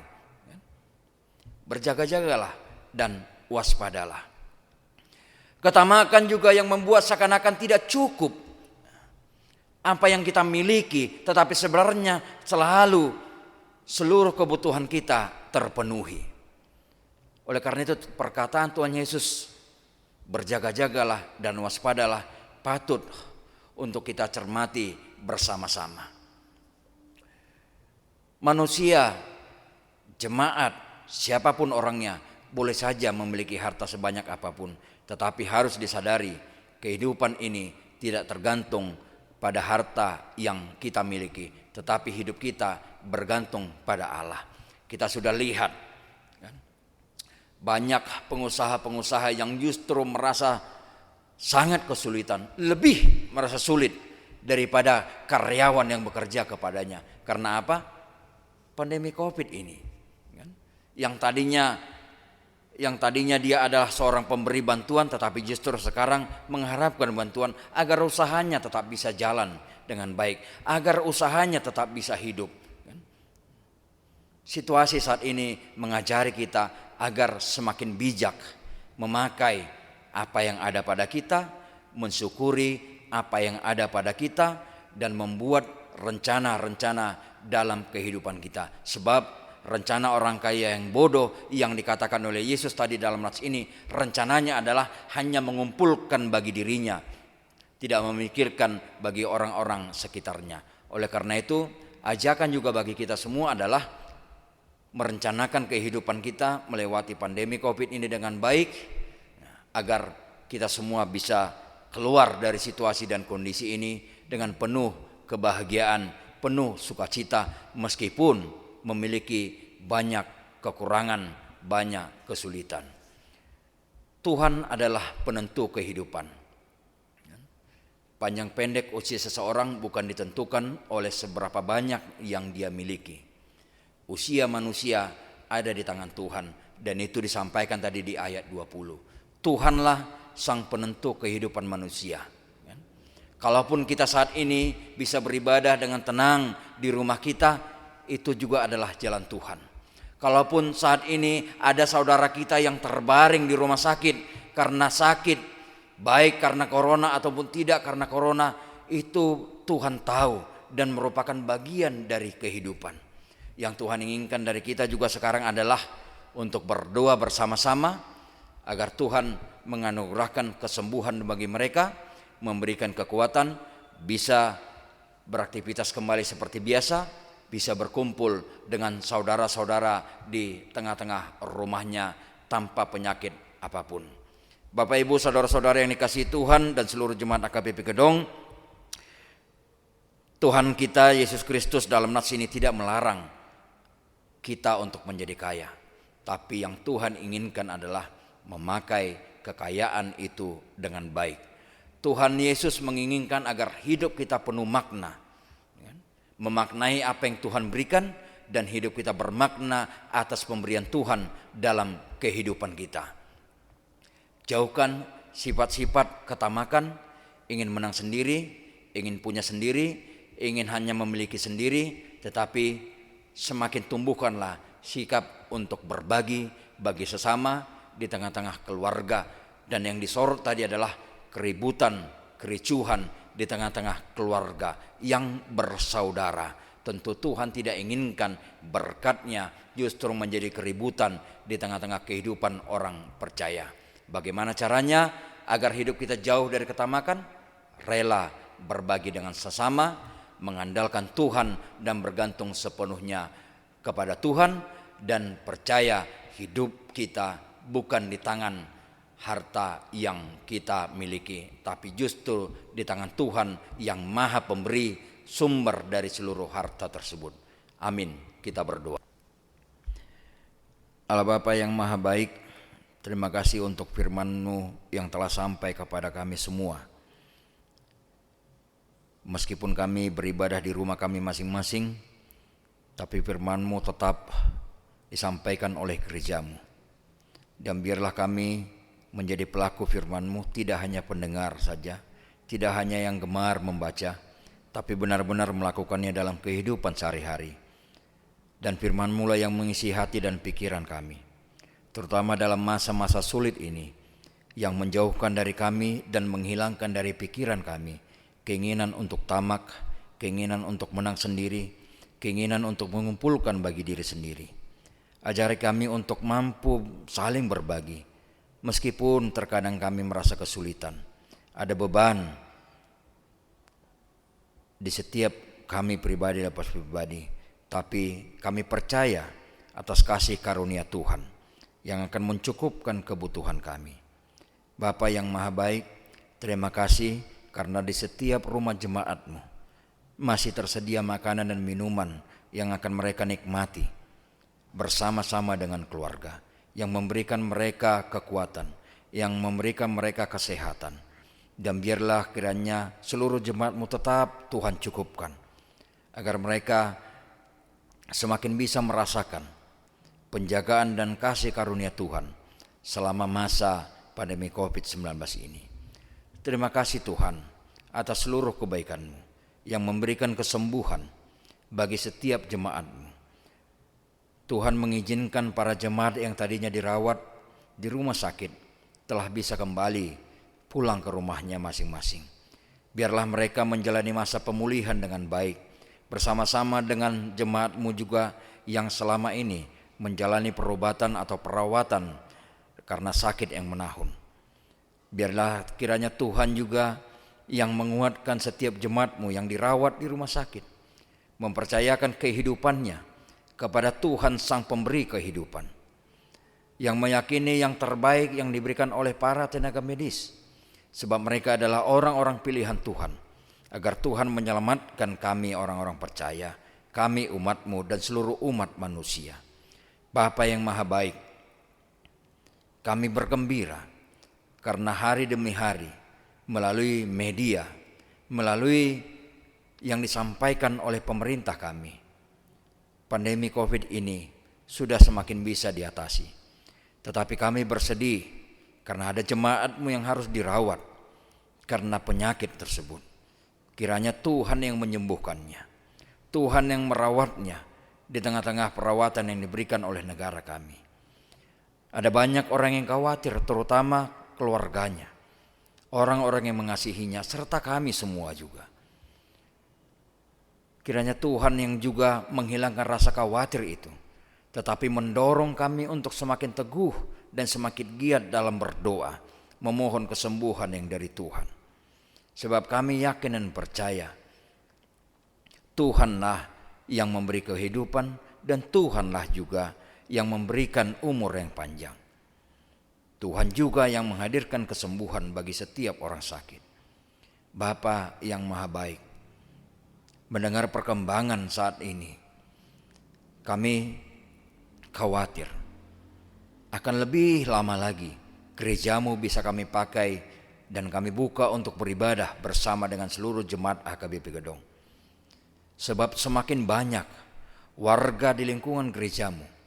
Berjaga-jagalah dan waspadalah. Ketamakan juga yang membuat seakan-akan tidak cukup apa yang kita miliki, tetapi sebenarnya selalu seluruh kebutuhan kita terpenuhi. Oleh karena itu perkataan Tuhan Yesus, berjaga-jagalah dan waspadalah, patut untuk kita cermati bersama-sama. Manusia, jemaat, siapapun orangnya boleh saja memiliki harta sebanyak apapun, tetapi harus disadari kehidupan ini tidak tergantung pada harta yang kita miliki, tetapi hidup kita bergantung pada Allah. Kita sudah lihat kan? Banyak pengusaha-pengusaha yang justru merasa sangat kesulitan, lebih merasa sulit daripada karyawan yang bekerja kepadanya. Karena apa? Pandemi COVID ini. Yang tadinya yang tadinya dia adalah seorang pemberi bantuan, tetapi justru sekarang mengharapkan bantuan agar usahanya tetap bisa jalan dengan baik, agar usahanya tetap bisa hidup. Situasi saat ini mengajari kita agar semakin bijak memakai apa yang ada pada kita, mensyukuri apa yang ada pada kita, dan membuat rencana-rencana dalam kehidupan kita. Sebab rencana orang kaya yang bodoh yang dikatakan oleh Yesus tadi dalam nats ini, rencananya adalah hanya mengumpulkan bagi dirinya, tidak memikirkan bagi orang-orang sekitarnya. Oleh karena itu, ajakan juga bagi kita semua adalah merencanakan kehidupan kita melewati pandemi COVID ini dengan baik, agar kita semua bisa keluar dari situasi dan kondisi ini dengan penuh kebahagiaan, penuh sukacita, meskipun memiliki banyak kekurangan, banyak kesulitan. Tuhan adalah penentu kehidupan. Panjang pendek usia seseorang bukan ditentukan oleh seberapa banyak yang dia miliki. Usia manusia ada di tangan Tuhan, dan itu disampaikan tadi di ayat 20. Tuhanlah sang penentu kehidupan manusia. Kalaupun kita saat ini bisa beribadah dengan tenang di rumah kita, itu juga adalah jalan Tuhan. Kalaupun saat ini ada saudara kita yang terbaring di rumah sakit karena sakit, baik karena corona ataupun tidak karena corona, itu Tuhan tahu dan merupakan bagian dari kehidupan. Yang Tuhan inginkan dari kita juga sekarang adalah untuk berdoa bersama-sama agar Tuhan menganugerahkan kesembuhan bagi mereka, memberikan kekuatan, bisa beraktivitas kembali seperti biasa, bisa berkumpul dengan saudara-saudara di tengah-tengah rumahnya tanpa penyakit apapun. Bapak Ibu saudara-saudara yang dikasihi Tuhan dan seluruh jemaat AKBP Kedong, Tuhan kita Yesus Kristus dalam nats ini tidak melarang kita untuk menjadi kaya, tapi yang Tuhan inginkan adalah memakai kekayaan itu dengan baik. Tuhan Yesus menginginkan agar hidup kita penuh makna, memaknai apa yang Tuhan berikan, dan hidup kita bermakna atas pemberian Tuhan dalam kehidupan kita. Jauhkan sifat-sifat ketamakan, ingin menang sendiri, ingin punya sendiri, ingin hanya memiliki sendiri, tetapi semakin tumbuhkanlah sikap untuk berbagi bagi sesama di tengah-tengah keluarga. Dan yang disorot tadi adalah keributan, kericuhan di tengah-tengah keluarga yang bersaudara. Tentu Tuhan tidak inginkan berkat-Nya justru menjadi keributan di tengah-tengah kehidupan orang percaya. Bagaimana caranya agar hidup kita jauh dari ketamakan? Rela berbagi dengan sesama, mengandalkan Tuhan dan bergantung sepenuhnya kepada Tuhan, dan percaya hidup kita bukan di tangan harta yang kita miliki, tapi justru di tangan Tuhan yang Maha Pemberi, sumber dari seluruh harta tersebut. Amin. Kita berdoa. Allah Bapa yang Maha Baik, terima kasih untuk firman-Mu yang telah sampai kepada kami semua. Meskipun kami beribadah di rumah kami masing-masing, tapi firman-Mu tetap disampaikan oleh gereja-Mu. Dan biarlah kami menjadi pelaku firman-Mu, tidak hanya pendengar saja, tidak hanya yang gemar membaca, tapi benar-benar melakukannya dalam kehidupan sehari-hari. Dan firman-Mu lah yang mengisi hati dan pikiran kami, terutama dalam masa-masa sulit ini, yang menjauhkan dari kami dan menghilangkan dari pikiran kami keinginan untuk tamak, keinginan untuk menang sendiri, keinginan untuk mengumpulkan bagi diri sendiri. Ajari kami untuk mampu saling berbagi, meskipun terkadang kami merasa kesulitan, ada beban di setiap kami pribadi lepas pribadi, tapi kami percaya atas kasih karunia Tuhan yang akan mencukupkan kebutuhan kami. Bapa yang Maha Baik, terima kasih karena di setiap rumah jemaat-Mu masih tersedia makanan dan minuman yang akan mereka nikmati bersama-sama dengan keluarga, yang memberikan mereka kekuatan, yang memberikan mereka kesehatan. Dan biarlah kiranya seluruh jemaat-Mu tetap Tuhan cukupkan, agar mereka semakin bisa merasakan penjagaan dan kasih karunia Tuhan selama masa pandemi COVID-19 ini. Terima kasih Tuhan atas seluruh kebaikan-Mu yang memberikan kesembuhan bagi setiap jemaat-Mu. Tuhan mengizinkan para jemaat yang tadinya dirawat di rumah sakit telah bisa kembali pulang ke rumahnya masing-masing. Biarlah mereka menjalani masa pemulihan dengan baik bersama-sama dengan jemaat-Mu juga yang selama ini menjalani perobatan atau perawatan karena sakit yang menahun. Biarlah kiranya Tuhan juga yang menguatkan setiap jemaat-Mu yang dirawat di rumah sakit, mempercayakan kehidupannya kepada Tuhan Sang Pemberi kehidupan, yang meyakini yang terbaik yang diberikan oleh para tenaga medis, sebab mereka adalah orang-orang pilihan Tuhan, agar Tuhan menyelamatkan kami orang-orang percaya, kami umat-Mu dan seluruh umat manusia. Bapa yang Maha Baik, kami bergembira karena hari demi hari melalui media, melalui yang disampaikan oleh pemerintah kami, pandemi COVID ini sudah semakin bisa diatasi. Tetapi kami bersedih karena ada jemaat-Mu yang harus dirawat karena penyakit tersebut. Kiranya Tuhan yang menyembuhkannya, Tuhan yang merawatnya di tengah-tengah perawatan yang diberikan oleh negara kami. Ada banyak orang yang khawatir, terutama keluarganya, orang-orang yang mengasihinya, serta kami semua juga. Kiranya Tuhan yang juga menghilangkan rasa khawatir itu, tetapi mendorong kami untuk semakin teguh dan semakin giat dalam berdoa, memohon kesembuhan yang dari Tuhan. Sebab kami yakin dan percaya Tuhanlah yang memberi kehidupan dan Tuhanlah juga yang memberikan umur yang panjang. Tuhan juga yang menghadirkan kesembuhan bagi setiap orang sakit. Bapa yang Maha Baik, mendengar perkembangan saat ini, kami khawatir akan lebih lama lagi gereja-Mu bisa kami pakai dan kami buka untuk beribadah bersama dengan seluruh jemaat HKBP Gedong. Sebab semakin banyak warga di lingkungan gereja-Mu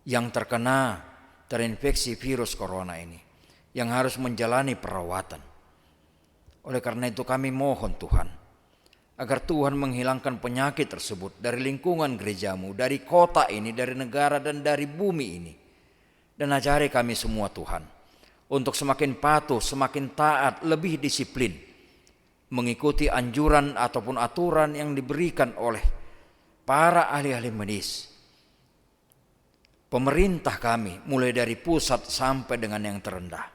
yang terinfeksi virus corona ini, yang harus menjalani perawatan. Oleh karena itu kami mohon Tuhan, agar Tuhan menghilangkan penyakit tersebut dari lingkungan gereja-Mu, dari kota ini, dari negara dan dari bumi ini. Dan ajari kami semua Tuhan, untuk semakin patuh, semakin taat, lebih disiplin, mengikuti anjuran ataupun aturan yang diberikan oleh para ahli-ahli medis, pemerintah kami, mulai dari pusat sampai dengan yang terendah.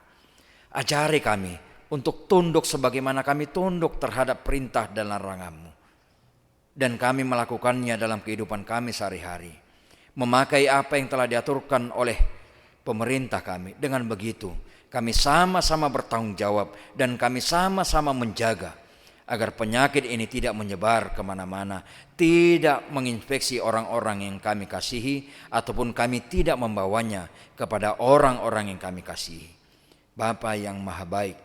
Ajari kami untuk tunduk sebagaimana kami tunduk terhadap perintah dan larangan-Mu. Dan kami melakukannya dalam kehidupan kami sehari-hari. Memakai apa yang telah diaturkan oleh pemerintah kami. Dengan begitu, kami sama-sama bertanggung jawab dan kami sama-sama menjaga agar penyakit ini tidak menyebar kemana-mana, tidak menginfeksi orang-orang yang kami kasihi, ataupun kami tidak membawanya kepada orang-orang yang kami kasihi. Bapa yang Maha Baik,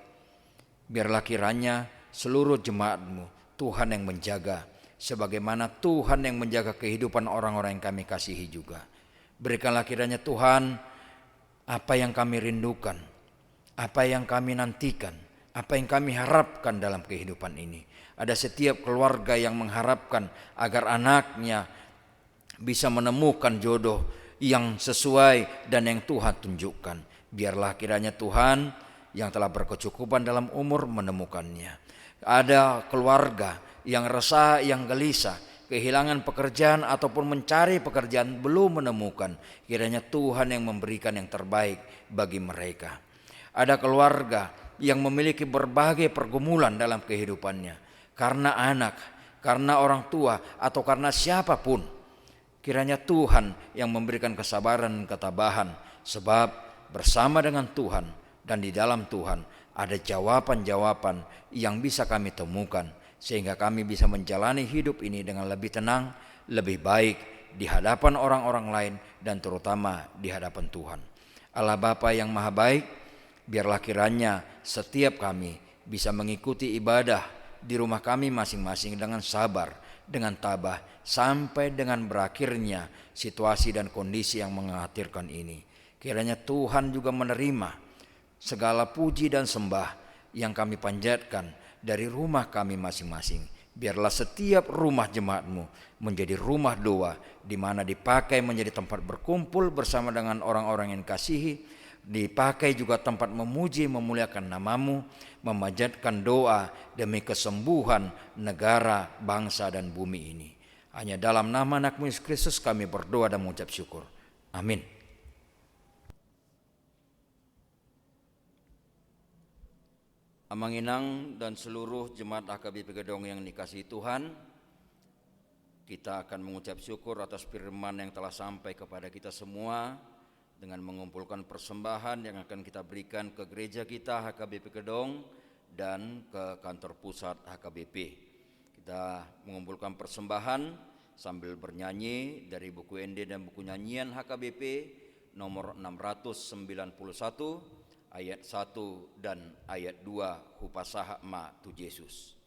biarlah kiranya seluruh jemaat-Mu Tuhan yang menjaga, sebagaimana Tuhan yang menjaga kehidupan orang-orang yang kami kasihi juga. Berikanlah kiranya Tuhan apa yang kami rindukan, apa yang kami nantikan, apa yang kami harapkan dalam kehidupan ini. Ada setiap keluarga yang mengharapkan agar anaknya bisa menemukan jodoh yang sesuai dan yang Tuhan tunjukkan. Biarlah kiranya Tuhan yang telah berkecukupan dalam umur menemukannya. Ada keluarga yang resah, yang gelisah, kehilangan pekerjaan ataupun mencari pekerjaan belum menemukan. Kiranya Tuhan yang memberikan yang terbaik bagi mereka. Ada keluarga yang memiliki berbagai pergumulan dalam kehidupannya, karena anak, karena orang tua, atau karena siapapun. Kiranya Tuhan yang memberikan kesabaran dan ketabahan, sebab bersama dengan Tuhan dan di dalam Tuhan ada jawaban-jawaban yang bisa kami temukan, sehingga kami bisa menjalani hidup ini dengan lebih tenang, lebih baik di hadapan orang-orang lain dan terutama di hadapan Tuhan. Allah Bapa yang Maha Baik, biarlah kiranya setiap kami bisa mengikuti ibadah di rumah kami masing-masing dengan sabar, dengan tabah, sampai dengan berakhirnya situasi dan kondisi yang mengkhawatirkan ini. Kiranya Tuhan juga menerima segala puji dan sembah yang kami panjatkan dari rumah kami masing-masing. Biarlah setiap rumah jemaat-Mu menjadi rumah doa, di mana dipakai menjadi tempat berkumpul bersama dengan orang-orang yang kasihi, dipakai juga tempat memuji memuliakan nama-Mu, memanjatkan doa demi kesembuhan negara, bangsa dan bumi ini. Hanya dalam nama anak-Mu Yesus Kristus kami berdoa dan mengucap syukur. Amin. Amanginang dan seluruh jemaat HKBP Gedong yang dikasihi Tuhan, kita akan mengucap syukur atas firman yang telah sampai kepada kita semua dengan mengumpulkan persembahan yang akan kita berikan ke gereja kita HKBP Gedong dan ke kantor pusat HKBP. Kita mengumpulkan persembahan sambil bernyanyi dari buku ND dan buku nyanyian HKBP nomor 691 ayat 1 dan ayat 2 Hupasaha Ma tu Yesus.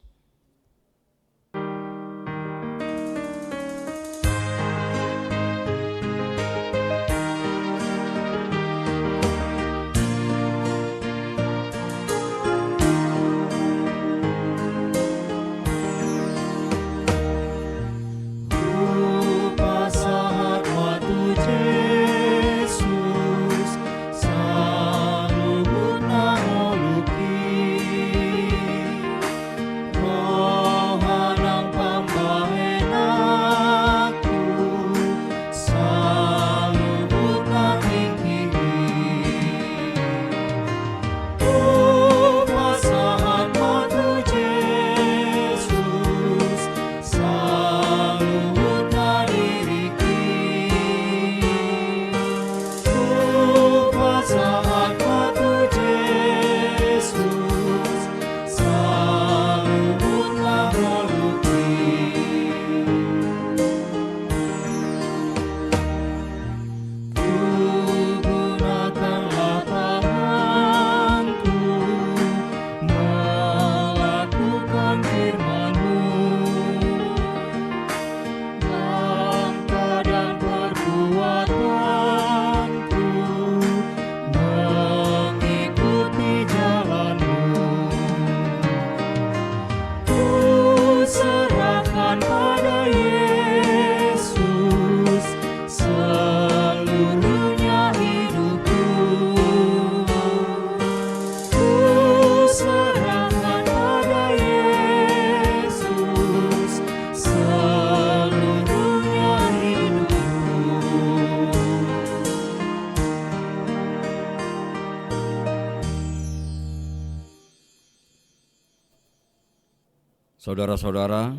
Saudara-saudara,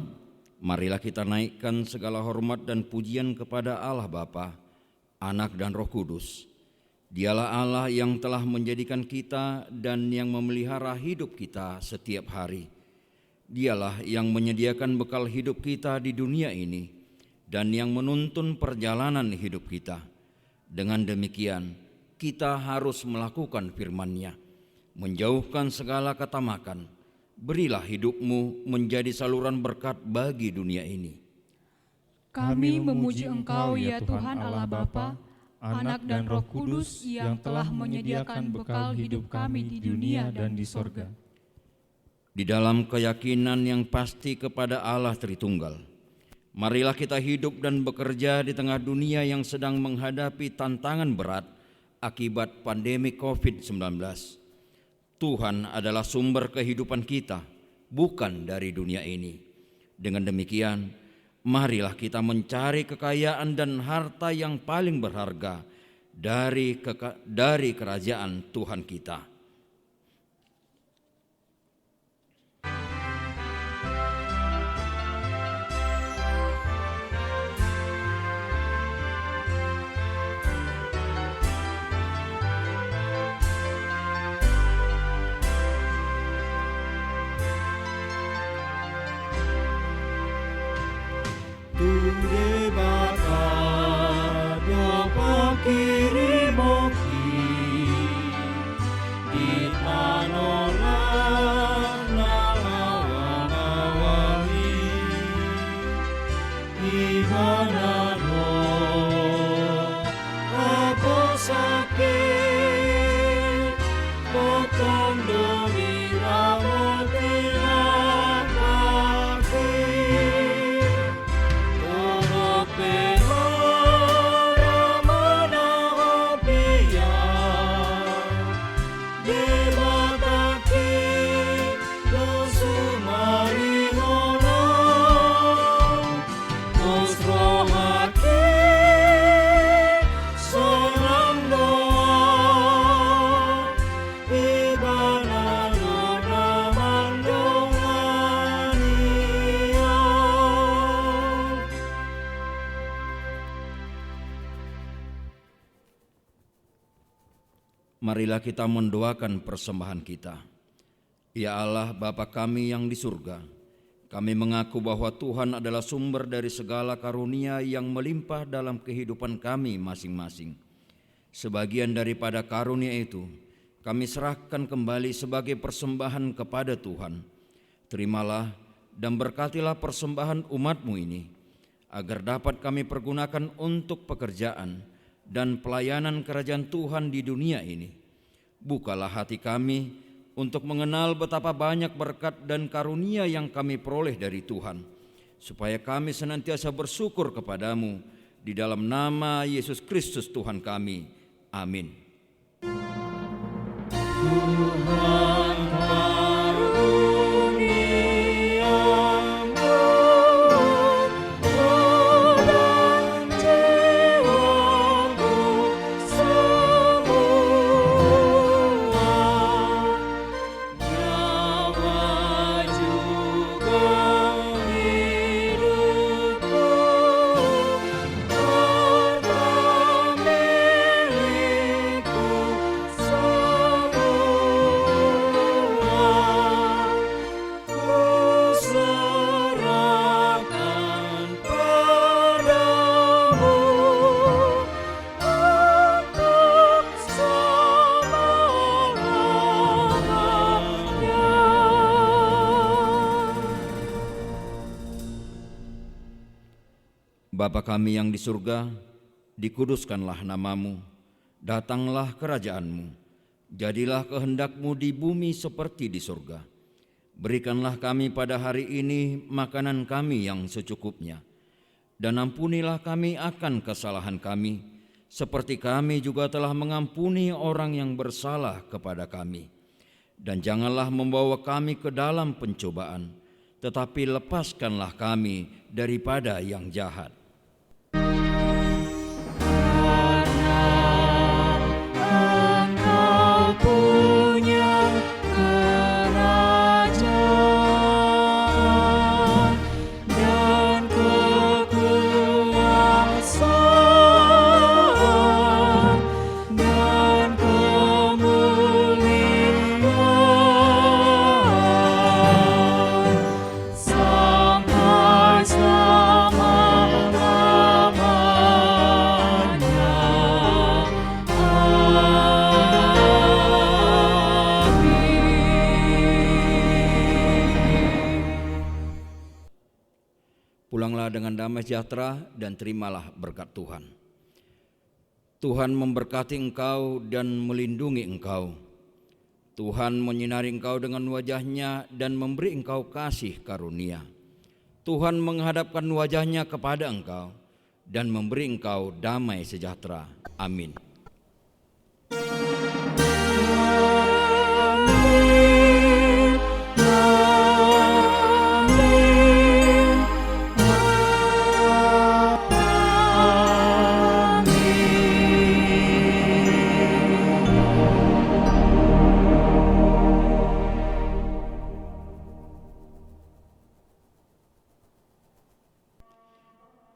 marilah kita naikkan segala hormat dan pujian kepada Allah Bapa, Anak dan Roh Kudus. Dialah Allah yang telah menjadikan kita dan yang memelihara hidup kita setiap hari. Dialah yang menyediakan bekal hidup kita di dunia ini dan yang menuntun perjalanan hidup kita. Dengan demikian, kita harus melakukan firman-Nya, menjauhkan segala ketamakan. Berilah hidupmu menjadi saluran berkat bagi dunia ini. Kami memuji Engkau ya Tuhan Allah Bapa, Anak dan Roh Kudus yang telah menyediakan bekal hidup kami di dunia dan di sorga. Di dalam keyakinan yang pasti kepada Allah Tritunggal, marilah kita hidup dan bekerja di tengah dunia yang sedang menghadapi tantangan berat akibat pandemi COVID-19. Tuhan adalah sumber kehidupan kita, bukan dari dunia ini. Dengan demikian, marilah kita mencari kekayaan dan harta yang paling berharga dari kerajaan Tuhan kita. Sakit marilah kita mendoakan persembahan kita. Ya Allah Bapa kami yang di surga, kami mengaku bahwa Tuhan adalah sumber dari segala karunia yang melimpah dalam kehidupan kami masing-masing. Sebagian daripada karunia itu kami serahkan kembali sebagai persembahan kepada Tuhan. Terimalah dan berkatilah persembahan umat-Mu ini, agar dapat kami pergunakan untuk pekerjaan dan pelayanan kerajaan Tuhan di dunia ini. Bukalah hati kami untuk mengenal betapa banyak berkat dan karunia yang kami peroleh dari Tuhan, supaya kami senantiasa bersyukur kepadamu di dalam nama Yesus Kristus Tuhan kami. Amin. Bapa kami yang di surga, dikuduskanlah namamu, datanglah kerajaan-Mu, jadilah kehendak-Mu di bumi seperti di surga. Berikanlah kami pada hari ini makanan kami yang secukupnya, dan ampunilah kami akan kesalahan kami, seperti kami juga telah mengampuni orang yang bersalah kepada kami. Dan janganlah membawa kami ke dalam pencobaan, tetapi lepaskanlah kami daripada yang jahat. Pulanglah dengan damai sejahtera dan terimalah berkat Tuhan. Tuhan memberkati engkau dan melindungi engkau. Tuhan menyinari engkau dengan wajah-Nya dan memberi engkau kasih karunia. Tuhan menghadapkan wajah-Nya kepada engkau dan memberi engkau damai sejahtera. Amin.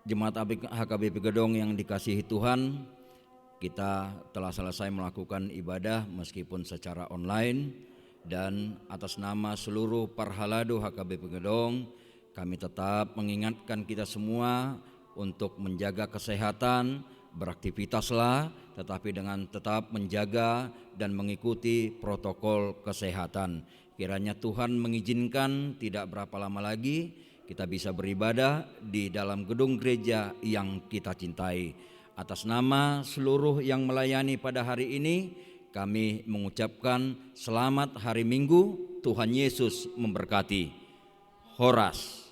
Jemaat HKBP Gedong yang dikasihi Tuhan, kita telah selesai melakukan ibadah meskipun secara online, dan atas nama seluruh Parhalado HKBP Gedong, kami tetap mengingatkan kita semua untuk menjaga kesehatan, beraktivitaslah tetapi dengan tetap menjaga dan mengikuti protokol kesehatan. Kiranya Tuhan mengizinkan tidak berapa lama lagi kita bisa beribadah di dalam gedung gereja yang kita cintai. Atas nama seluruh yang melayani pada hari ini, kami mengucapkan selamat hari Minggu. Tuhan Yesus memberkati. Horas.